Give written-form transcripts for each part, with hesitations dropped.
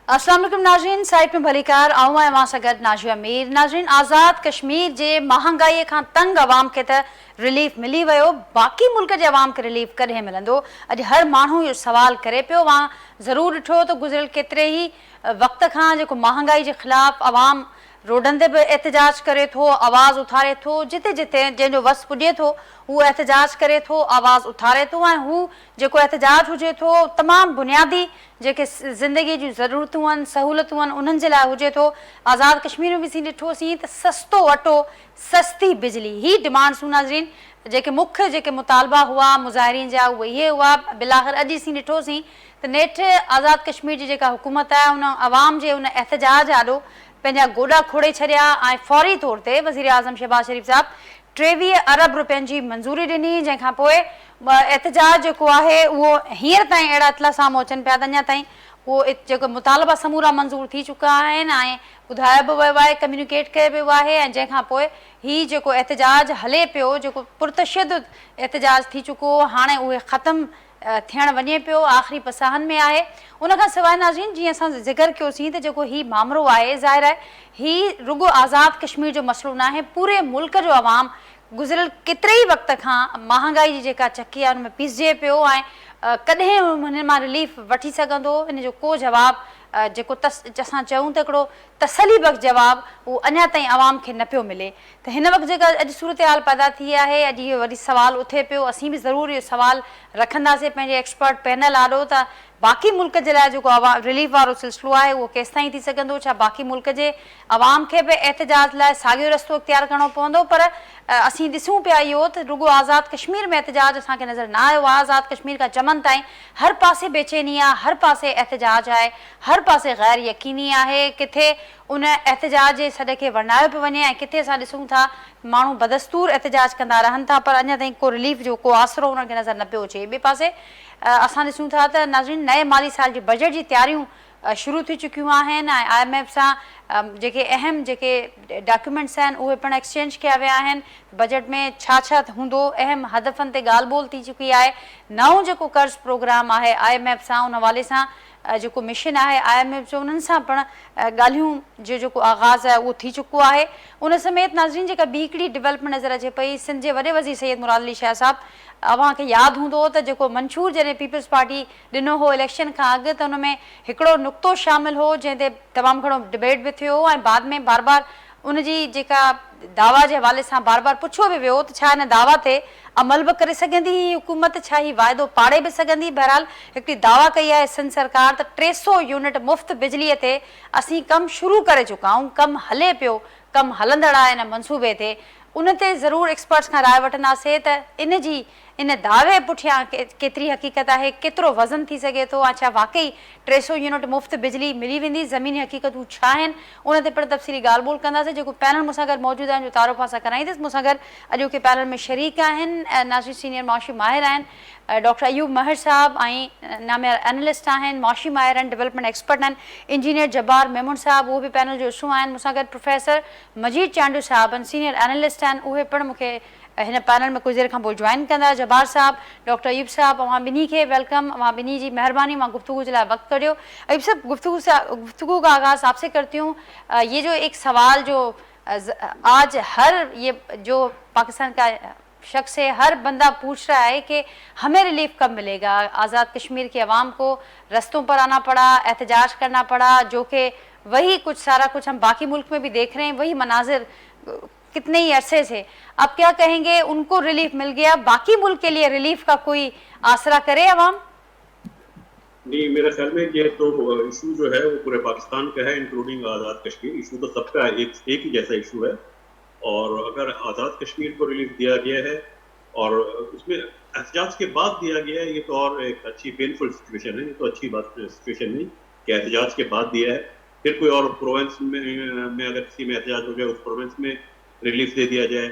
अस्सलाम वालेकुम नाज़रीन, साइट में भलीकार आऊं आहियां मां सां गॾु नाज़िया मीर। नाज़रीन, आज़ाद कश्मीर जे महांगाई खां तंग आवाम खे त रिलीफ मिली वियो, बाक़ी मुल्क जे आवाम खे रिलीफ कॾहिं मिलंदो? अॼु हर माण्हू इहो सवाल करे पियो। मां ज़रूरु ॾिठो त गुज़िरियल केतिरे ई वक़्त खां जेको महांगाई जे ख़िलाफ़ आवाम रोडनि ते बि एहतजाज करे थो, आवाज़ उथारे थो। जिते जिते जंहिंजो वस पुॼे थो हू एहतजाज करे थो, आवाज़ उथारे थो। ऐं हू जेको एहतजाज हुजे थो तमामु बुनियादी जेके ज़िंदगी जूं ज़रूरतूं आहिनि, सहूलियतूं आहिनि, उन्हनि जे लाइ हुजे थो। आज़ाद कश्मीर में बि असीं ॾिठोसीं त सस्तो अटो, सस्ती बिजली, ही डिमांड्स नाज़रीन जेके मुख्य जेके मुतालबा हुआ मुज़ाहिरीन जा, उहे इहे हुआ। बिलाख़िर अॼु असीं ॾिठोसीं त नेठि आज़ाद कश्मीर जी जेका हुकूमत आहे उन आवाम जे उन एहतजाज आॾो पंहिंजा गोॾा खोड़े छॾिया ऐं फौरी तौर ते वज़ीर आज़म शहबाज़ शरीफ़ साहिबु 23 अरब रुपयनि जी मंज़ूरी ॾिनी, जंहिंखां पोइ एहतजाज जेको आहे उहो हींअर ताईं अहिड़ा इतला साम्हूं अचनि पिया त अञा ताईं उहो जेको मुतालबा समूरा मंज़ूर थी चुका आहिनि ऐं ॿुधायो बि वियो आहे, कम्यूनिकेट कयो वियो आहे। ऐं जंहिंखां पोइ हीउ जेको एहतजाज हले पियो, जेको पुरतशदुद एहतजाज थी चुको, हाणे उहे ख़तमु थियणु वञे पियो, आख़िरी पसाहनि में आहे। उनखां सवाइ नाज़रीन, जीअं असां ज़िक्र कयोसीं त जेको हीउ मामिलो आहे, ज़ाहिर आहे हीउ रुॻो आज़ाद कश्मीर जो मसइलो न आहे, पूरे मुल्क जो आवाम गुज़िरियल केतिरे ई वक़्त खां महांगाई जी जेका चकी आहे उन में पीसिजे पियो ऐं कॾहिं हुन मां रिलीफ वठी सघंदो, इन जो को जवाबु जेको असां चऊं त हिकिड़ो तसली बख़्श जवाबु उहो अञा ताईं आवाम खे न पियो मिले। त हिन वक़्तु जेका अॼु सूरत हाल पैदा थी आहे, अॼु इहो वरी सुवालु उथे पियो। असीं बि ज़रूरु इहो सुवालु रखंदासीं पंहिंजे एक्सपर्ट पैनल आॾो त बाक़ी मुल्क जे लाइ जेको रिलीफ वारो सिलसिलो आहे उहो केसि ताईं थी सघंदो? छा बाक़ी मुल्क जे आवाम खे बि एहतजाज लाइ साॻियो रस्तो इख़्तियार करिणो पवंदो? पर असीं ॾिसूं पिया इहो त रुॻो आज़ाद कश्मीर में एहतजाज असांखे नज़र न आयो आहे। आज़ाद कश्मीर खां चमन ताईं हर पासे बेचैनी आहे, हर पासे एहतजाज आहे, हर पासे गैर यकीनी आहे। किथे उन एहतजाज जे सॾ खे वर्णायो पियो वञे ऐं किथे असां ॾिसूं था माण्हू बदस्तूर एहतजाज कंदा रहनि था, पर अञा ताईं को रिलीफ जो को आसिरो उनखे नज़र न पियो अचे। ॿिए पासे असां ॾिसूं था त नाज़रीन नए माली साल जे बजट जी तयारियूं शुरू थी चुकियूं आहिनि ऐं IMF सां जेके अहम जेके डॉक्यूमेंट्स आहिनि उहे पिणु एक्सचेंज कया विया आहिनि। बजट में छा छा हूंदो, अहम हदफ़नि ते ॻाल्हि ॿोल थी चुकी आहे। नओं जेको कर्ज़ प्रोग्राम आहे IMF सां, उन हवाले सां जेको मिशन आहे IMF जो, उन्हनि सां पिणु ॻाल्हियूं जो जेको आगाज़ आहे उहो थी चुको आहे। उन समेत नाज़रीन जेका ॿी हिकिड़ी डेवलपमेंट नज़र अचे पई, सिंध जे वॾे वज़ीर सैयद मुराद अली शाह साहिबु, अव्हांखे यादि हूंदो त जेको मंशूर जॾहिं पीपल्स पार्टी ॾिनो हो इलेक्शन खां अॻु, त उन में हिकिड़ो नुक़्तो शामिलु हो जंहिं ते तमामु घणो डिबेट बि थियो ऐं बाद में बार बार उनजी जेका दावा जे हवाले सां बार बार पुछो बि वियो त छा हिन दावा ते अमल बि करे सघंदी ही हुकूमत, छा ही वाइदो पाड़े बि सघंदी? बहरहाल हिकिड़ी दावा कई आहे सिंध सरकार त 300 यूनिट मुफ़्त बिजलीअ ते असीं कमु शुरू करे चुका आहियूं, कमु हले पियो, कमु हलंदड़ आहे इन मनसूबे ते। उन ते ज़रूरु एक्सपर्ट्स खां राय वठंदासीं त इन दावे पुठियां केतिरी हक़ीक़त आहे, केतिरो वज़न थी सघे थो ऐं छा वाक़ई 300 यूनिट मुफ़्त बिजली मिली वेंदी, ज़मीनी हक़ीक़तूं छा आहिनि, उन ते पिणु तफ़सीली ॻाल्हि ॿोल कंदासीं। जेको पैनल मूंसां गॾु मौजूदु आहिनि जो तारुफ़ सां कराईंदसि, मूंसां गॾु अॼोके पैनल में शरीक आहिनि नाज़रीन सीनियर मुआशी माहिर आहिनि डॉक्टर अयूब महर साहब ऐं नामिया एनालिस्ट आहिनि, मुआशी माहिर आहिनि, डेवलपमेंट एक्सपर्ट आहिनि इंजीनियर जब्बार मेमून साहब, उहे बि पैनल जो हिसो आहिनि। मूंसां गॾु प्रोफेसर मजीद चांडू साहब आहिनि, सीनियर एनालिस्ट आहिनि, उहे पिणु मूंखे हिन पैनल में कुझु देरि खां पोइ जॉइन कंदा। जब्बार साहब, डॉक्टर अयूब साहब, अव्हां ॿिन्ही खे वेलकम, अव्हां ॿिन्ही जी महिरबानी मां गुफ्तगू जे लाइ वक़्तु कढियो। अयूब साहब, गुफ्तगू का आगाज़ आपसे करती हूँ। ये जो एक सवाल जो आज ये जो पाकिस्तान का शख्स है, हर बंदा पूछ रहा है कि हमें रिलीफ कब मिलेगा? आज़ाद कश्मीर के अवाम को रस्तों पर आना पड़ा, एहतजाज करना पड़ा, जो कि वही कुछ सारा कुछ हम बाकी मुल्क में भी देख रहे हैं, वही मनाजिर कितने ही अरसे से। अब क्या कहेंगे, उनको रिलीफ मिल गया, बाकी मुल्क के लिए रिलीफ का कोई आसरा करे अवाम? नहीं, मेरे ख्याल में ये तो इशू जो है वो पूरे पाकिस्तान का है, इंक्लूडिंग आज़ाद कश्मीर। इशू तो सबका है, एक ही जैसा इशू है। और अगर आज़ाद कश्मीर को रिलीफ दिया गया है और उसमें एहतजाज के बाद दिया गया है, ये तो और एक अच्छी पेनफुल सिचुएशन है। ये तो अच्छी बात सिचुएशन नहीं कि एहतजाज के बाद दिया है, फिर कोई और प्रोविंस में अगर किसी में एहतजाज हो जाए उस प्रोविंस में रिलीफ दे दिया जाए।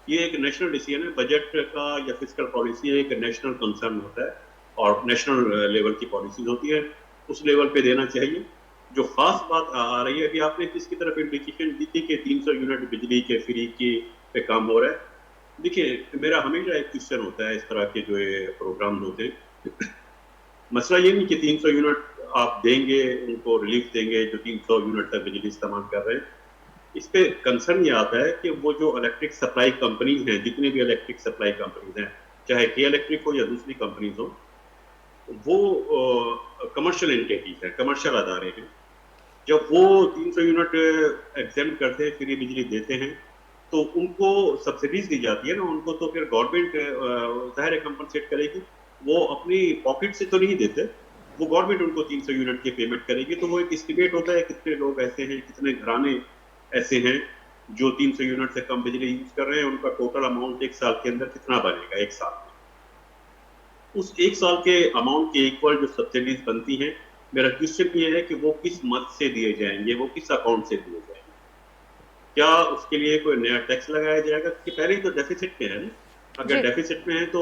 ये एक नेशनल डिसीजन है। बजट का या फिजिकल पॉलिसी एक नेशनल कंसर्न होता है और नेशनल लेवल की पॉलिसीज होती है, उस लेवल पे देना चाहिए। जो खास बात आ रही है कि आपने किसकी तरफ इंडिकेशन दी थी कि 300 यूनिट बिजली के फ्री के पे काम हो रहा है। देखिए, मेरा हमेशा एक क्वेश्चन होता है इस तरह के जो ये प्रोग्राम होते हैं मसला ये नहीं कि 300 यूनिट आप देंगे, उनको रिलीफ देंगे जो 300 यूनिट तक बिजली इस्तेमाल कर रहे हैं। इस पे कंसर्न ये आता है कि वो जो इलेक्ट्रिक सप्लाई कंपनीज हैं, जितनी भी इलेक्ट्रिक सप्लाई कंपनीज हैं, चाहे के इलेक्ट्रिक हो या दूसरी कंपनीज हो, वो कमर्शियल एंटिटीज हैं, कमर्शियल अदारे हैं। जब वो 300 यूनिट एग्जेम्प्ट करते हैं, फ्री बिजली देते हैं, तो उनको सब्सिडीज दी जाती है ना, उनको तो फिर गवर्नमेंट जाहिर है कंपनसेट करेगी। वो अपनी पॉकेट से तो नहीं देते, वो गवर्नमेंट उनको 300 यूनिट की पेमेंट करेगी। तो वो एक एस्टिमेट होता है कितने लोग ऐसे हैं, कितने घराने ऐसे हैं जो 300 यूनिट से कम बिजली यूज कर रहे हैं, उनका टोटल अमाउंट एक साल के अंदर कितना बनेगा एक साल में। उस एक साल के अमाउंट के इक्वल जो सब्सिडीज बनती हैं, मेरा क्वेश्चन ये है कि वो किस मद से दिए जाएंगे, वो किस अकाउंट से दिए जाएंगे। क्या उसके लिए कोई नया टैक्स लगाया जाएगा, कि पहले ही तो डेफिसिट में है ना। अगर डेफिसिट में है तो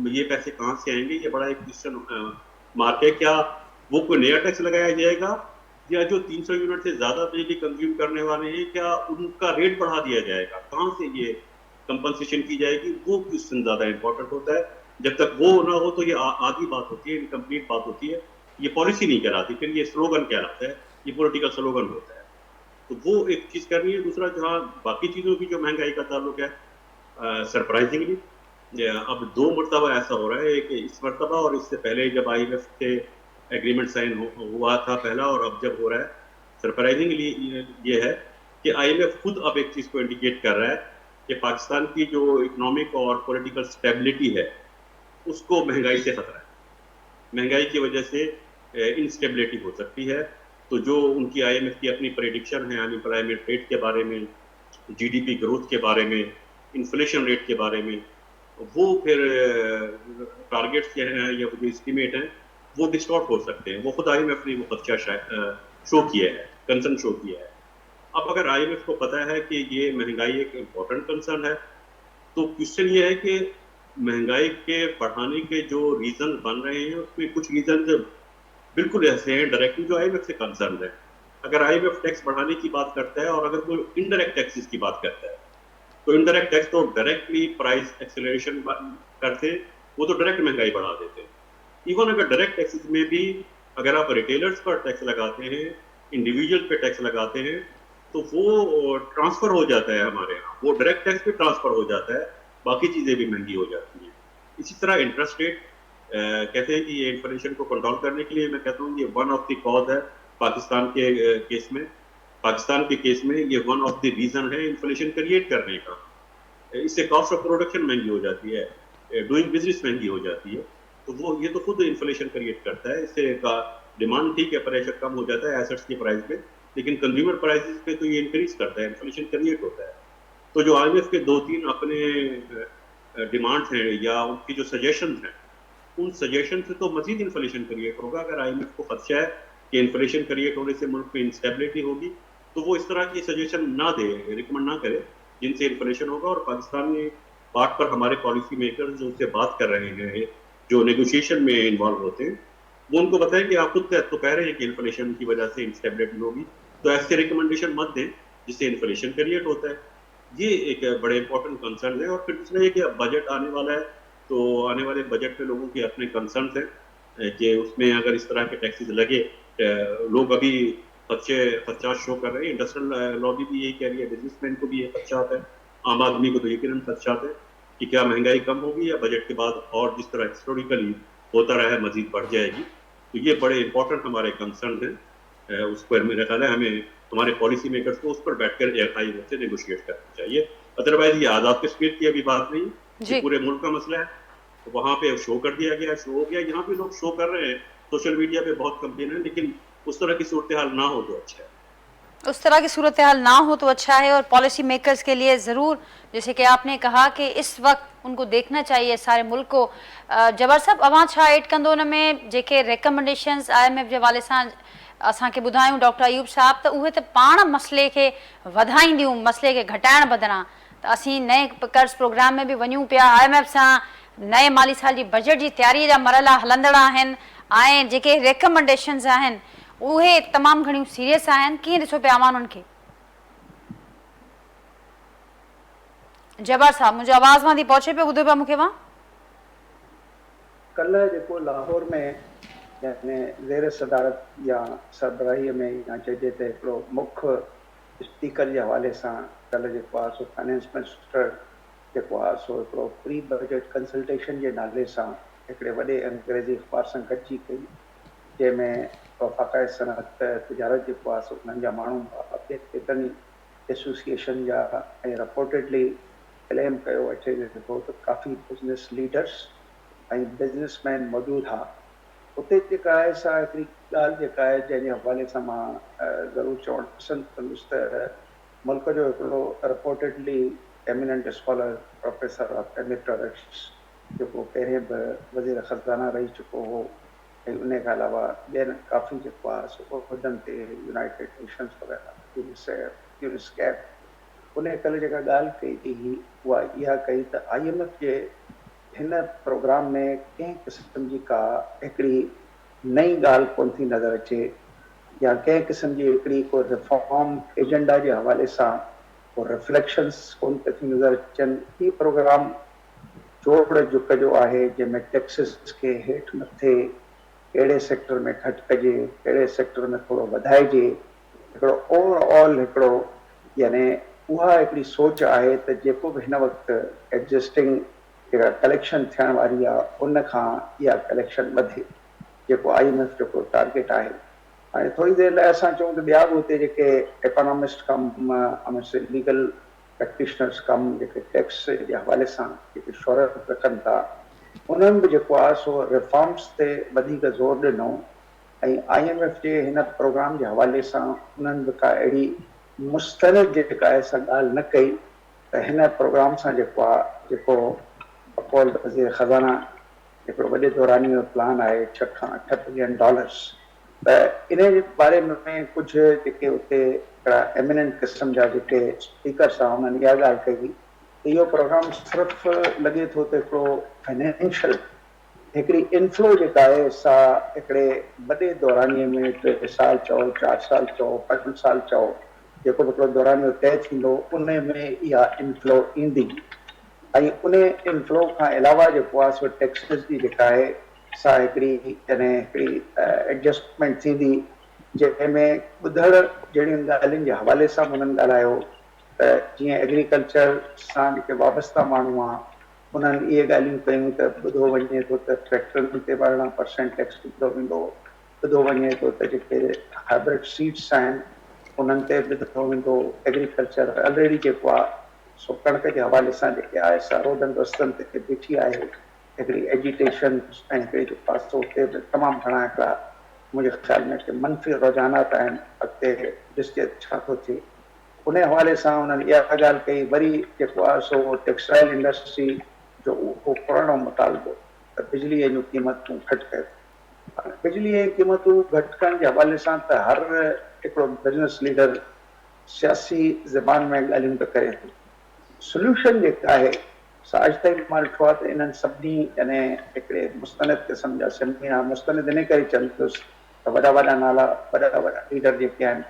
ये पैसे कहाँ से आएंगे, ये बड़ा एक क्वेश्चन मार्क है। क्या वो कोई नया टैक्स लगाया जाएगा, या जो 300 यूनिट से ज्यादा बिजली कंज्यूम करने वाले हैं, क्या उनका रेट बढ़ा दिया जाएगा, कहाँ से ये कंपनसेशन की जाएगी, वो क्वेश्चन ज्यादा इंपॉर्टेंट होता है। जब तक वो ना हो तो ये आधी बात होती है, इनकम्प्लीट बात होती है, ये पॉलिसी नहीं कहलाती, फिर ये स्लोगन कहलाता है, ये पॉलिटिकल स्लोगन होता है। तो वो एक चीज करनी है। दूसरा, जहाँ बाकी चीजों की जो महंगाई का ताल्लुक है, सरप्राइजिंगली अब 2 मरतबा ऐसा हो रहा है, एक इस मरतबा और इससे पहले जब IMF के एग्रीमेंट साइन हुआ था पहला, और अब जब हो रहा है, सरप्राइजिंगली ये है कि IMF खुद अब एक चीज को इंडिकेट कर रहा है कि पाकिस्तान की जो इकोनॉमिक और पॉलिटिकल स्टेबिलिटी है, उसको महंगाई से खतरा है। महंगाई की वजह से इंस्टेबिलिटी हो सकती है। तो जो उनकी IMF की अपनी प्रेडिक्शन है अनएम्प्लॉयमेंट रेट के बारे में, GDP ग्रोथ के बारे में, इन्फ्लेशन रेट के बारे में, वो फिर टारगेट्स हैं या जो एस्टिमेट हैं, वो डिस्टॉर्ट हो सकते हैं। वो खुद IMF ने वो खदशा शो किया है, कंसर्न शो किया है। अब अगर IMF को पता है कि ये महंगाई एक इम्पोर्टेंट कंसर्न है, तो क्वेश्चन ये है कि महंगाई के बढ़ाने के जो रीजन बन रहे हैं, उसमें कुछ रीजन बिल्कुल ऐसे हैं डायरेक्टली जो IMF से कंसर्न है। अगर IMF टैक्स बढ़ाने की बात करता है, और अगर कोई इनडायरेक्ट टैक्सेस की बात करता है, तो इनडायरेक्ट टैक्स तो डायरेक्टली प्राइस एक्सेलरेशन करते, वो तो डायरेक्ट महंगाई बढ़ा देते हैं। इवन अगर डायरेक्ट टैक्सेस में भी अगर आप रिटेलर्स पर टैक्स लगाते हैं, इंडिविजुअल पे टैक्स लगाते हैं, तो वो ट्रांसफर हो जाता है हमारे यहाँ, वो डायरेक्ट टैक्स पे ट्रांसफर हो जाता है, बाकी चीजें भी महंगी हो जाती हैं। इसी तरह इंटरेस्ट रेट, कहते हैं कि ये इन्फ्लेशन को कंट्रोल करने के लिए, मैं कहता हूँ ये वन ऑफ द कॉज है पाकिस्तान के केस में। पाकिस्तान के केस में ये वन ऑफ द रीजन है इन्फ्लेशन क्रिएट करने का। इससे कॉस्ट ऑफ प्रोडक्शन महंगी हो जाती है, डूइंग बिजनेस महंगी हो जाती है, तो वो ये तो खुद इन्फ्लेशन क्रिएट करता है। इससे डिमांड ठीक है, प्रेशर कम हो जाता है एसेट्स की प्राइस पे, लेकिन कंज्यूमर प्राइसेस पे तो ये इंक्रीज करता है, इन्फ्लेशन क्रिएट होता है। तो जो IMF के 2-3 अपने डिमांड्स हैं या उनकी जो सजेशन हैं, उन सजेशन से तो मजीद इन्फ्लेशन क्रिएट होगा। अगर IMF को खदशा है कि इन्फ्लेशन क्रिएट होने से मुल्क में इंस्टेबिलिटी होगी, तो वो इस तरह की सजेशन ना दे, रिकमेंड ना करे, जिनसे इन्फ्लेशन होगा। और पाकिस्तान में बात पर हमारे पॉलिसी मेकर्स जो उससे बात कर रहे हैं, जो नेगोशिएशन में इन्वॉल्व होते हैं, वो उनको बताएं कि आप खुद तो कह रहे हैं कि इन्फ्लेशन की वजह से इंस्टेबिलिटी होगी, तो ऐसे रिकमेंडेशन मत दें जिससे इन्फ्लेशन क्रिएट होता है। ये एक बड़े इंपॉर्टेंट कंसर्न है। और फिर दूसरा ये कि बजट आने वाला है, तो आने वाले बजट में लोगों के अपने कंसर्न हैं कि उसमें अगर इस तरह के टैक्सेस लगे, लोग अभी खदशा शो कर रहे हैं, इंडस्ट्रियल लॉबी भी यही कह रही है, बिजनेसमैन को भी ये खदशात है, आम आदमी को तो यकीनन खदशात है कि क्या महंगाई कम होगी या बजट के बाद और जिस तरह हिस्टोरिकली होता रहा है मजीद बढ़ जाएगी। तो ये बड़े इंपॉर्टेंट हमारे कंसर्न हैं। उस पर मेरा ख्याल है हमें हमारे पॉलिसी मेकर्स को उस पर बैठकर IMF से नेगोशिएट करना चाहिए। अदरवाइज ये आज़ाद कश्मीर की अभी बात नहीं, ये पूरे मुल्क का मसला है। तो वहाँ पे शो कर दिया गया, शो हो गया, यहाँ पे लोग शो कर रहे हैं, सोशल मीडिया पे बहुत कंप्लेन है, लेकिन उस तरह की सूरत हाल ना हो तो अच्छा है। उस तरह की सूरत हाल ना हो तो अच्छा है। और पॉलिसी मेकर्स के लिए ज़रूर, जैसे कि आपने कहा कि इस वक्त उनको देखना चाहिए सारे मुल्क को। जबर साहब, अवां छा एड कंदो उन में जेके रिकमेंडेशंस IMF जे हवाले सां असांखे ॿुधायूं डॉक्टर अयूब साहब, त उहे त पाण मसइले खे वधाईंदियूं, मसइले खे घटाइण बदिरां। त असीं नए कर्ज़ प्रोग्राम में बि वञूं पिया, IMF सां नए माली साल जी बजट जी तयारीअ जा मरहला हलंदड़ आहिनि, ऐं जेके रिकमेंडेशंस आहिनि उहे तमामु घणियूं सीरियस आहिनि। कीअं ॾिसो पिया अवां उन्हनि खे? जबर साहब, मुंहिंजो आवाज़ मां थी पहुचे पियो, ॿुधो पिया मूंखे? वहाँ कल्ह जेको लाहौर में यानी ज़ेर सदारत या सरबराही में या चइजे त हिकिड़ो मुख्य स्पीकर जे हवाले सां कल्ह जेको आहे सो फाइनेंस मिनिस्टर जेको आहे सो हिकिड़ो प्री बजट कंसल्टेशन जे नाले सां हिकिड़े वॾे अंग्रेज़ी अख़बार सां गॾिजी कई, जंहिंमें वफ़ाक़ाए सनअत तिजारत जेको आहे सो उन्हनि जा माण्हू केतिरनि एसोसिएशन जा ऐं रिपोर्टेडली क्लेम कयो अचे जेको त काफ़ी बिज़नेस लीडर्स ऐं बिज़नेसमैन मौजूदु हुआ। उते जेका आहे सा हिकिड़ी ॻाल्हि जेका आहे जंहिंजे हवाले सां मां ज़रूरु चवणु पसंदि कंदुसि त मुल्क जो हिकिड़ो reportedly eminent scholar professor of emeritus जेको पहिरें बि वज़ीर ख़ज़ाना रही चुको हो ऐं उन खां अलावा ॿियनि काफ़ी जेको आहे सो उहिदनि ते यूनाइटेड नेशंस वग़ैरह यूनिस्कैप उन कल्ह जेका ॻाल्हि कई हुई उहा इहा कई त IMF जे हिन प्रोग्राम में कंहिं क़िस्म जी का हिकिड़ी नई ॻाल्हि कोन थी नज़र अचे या कंहिं क़िस्म जी हिकिड़ी को रिफॉर्म एजेंडा जे हवाले सां को रिफ्लेक्शन्स कोन थी नज़र अचनि। हीउ प्रोग्राम जोड़ झुक जो आहे जंहिंमें टैक्सिस खे हेठि मथे कहिड़े सेक्टर में घटि कजे, कहिड़े सेक्टर में थोरो वधाइजे, हिकिड़ो ओवरऑल हिकिड़ो यानी उहा हिकिड़ी सोच आहे त जेको बि हिन वक़्तु एग्ज़िस्टिंग जेका कलेक्शन थियण वारी आहे उन खां इहा कलेक्शन वधे, जेको IMF जेको टारगेट आहे। हाणे थोरी देरि लाइ असां चऊं त ॿिया बि हुते जेके इकोनॉमिस्ट कमु लीगल प्रैक्टिशनर्स कमु जेके टैक्स जे हवाले सां जेके शोहरत रखनि था उन्हनि बि जेको आहे सो रिफॉर्म्स ते वधीक ज़ोर ॾिनो ऐं IMF जे हिन प्रोग्राम जे हवाले सां उन्हनि बि का अहिड़ी मुस्तनद जेका आहे सा ॻाल्हि न कई त हिन प्रोग्राम सां जेको आहे जेको बकौल वज़ीर ख़ज़ाना हिकिड़ो वॾे दौरानी जो प्लान आहे $6 खां 8 बिलियन त इन जे बारे में कुझु जेके उते हिकिड़ा एमिनेंट क़िस्म जा जेके स्पीकर्स आहे उन्हनि इहा ॻाल्हि कई त इहो प्रोग्राम सिर्फ़ु लॻे थो त हिकिड़ो फाइनेंशियल हिकिड़ी इनफ्लो जेका आहे सा हिकिड़े वॾे दौरानीअ में 3 साल चओ 4 साल चओ 5 साल चओ जेको बि हिकिड़ो दौरानियो तय थींदो उन में इहा इनफ्लो ईंदी ऐं उन इनफ्लो खां अलावा जेको आहे सो टैक्सिस जी जेका आहे सा हिकिड़ी यानी हिकिड़ी एडजस्टमेंट थींदी जंहिंमें ॿुधण जहिड़ियुनि ॻाल्हियुनि जे हवाले सां उन्हनि ॻाल्हायो त जीअं एग्रीकल्चर सां जेके वाबस्ता माण्हू आहे उन्हनि इहे ॻाल्हियूं कयूं त ॿुधो वञे थो त ट्रैक्टरनि ते 12% टैक्स ॿुधो वेंदो, ॿुधो वञे थो त जेके हाइब्रिड सीड्स आहिनि उन्हनि ते ॿुधो वेंदो, एग्रीकल्चर ऑलरेडी जेको आहे सो कणिक जे हवाले सां जेके आहे सा रोडनि रस्तनि ते बीठी आहे हिकिड़ी एजिटेशन ऐं हिकिड़ी जेको आहे सो उते बि तमामु घणा हिकिड़ा मुंहिंजे ख़्याल में हिकिड़े मनफ़ी रुझानात आहिनि अॻिते ॾिसजे छा थो थिए उन हवाले सां उन्हनि इहा ॻाल्हि कई। वरी जेको आहे सो टेक्सटाइल इंडस्ट्री जो उहो पुराणो मुतालबो त बिजलीअ जूं क़ीमतूं घटि कयो। बिजलीअ जी क़ीमतूं घटि करण जे हवाले सां त हर हिकिड़ो बिज़नेस लीडर सियासी ज़बान में ॻाल्हियूं त करे थो। सोल्यूशन जेका आहे सा अॼु ताईं मां ॾिठो आहे त इन्हनि सभिनी यानी हिकिड़े मुस्तनद क़िस्म जा सेमिनार मुस्तनद इन करे चवंदुसि त वॾा वॾा नाला वॾा लीडर जेके आहिनि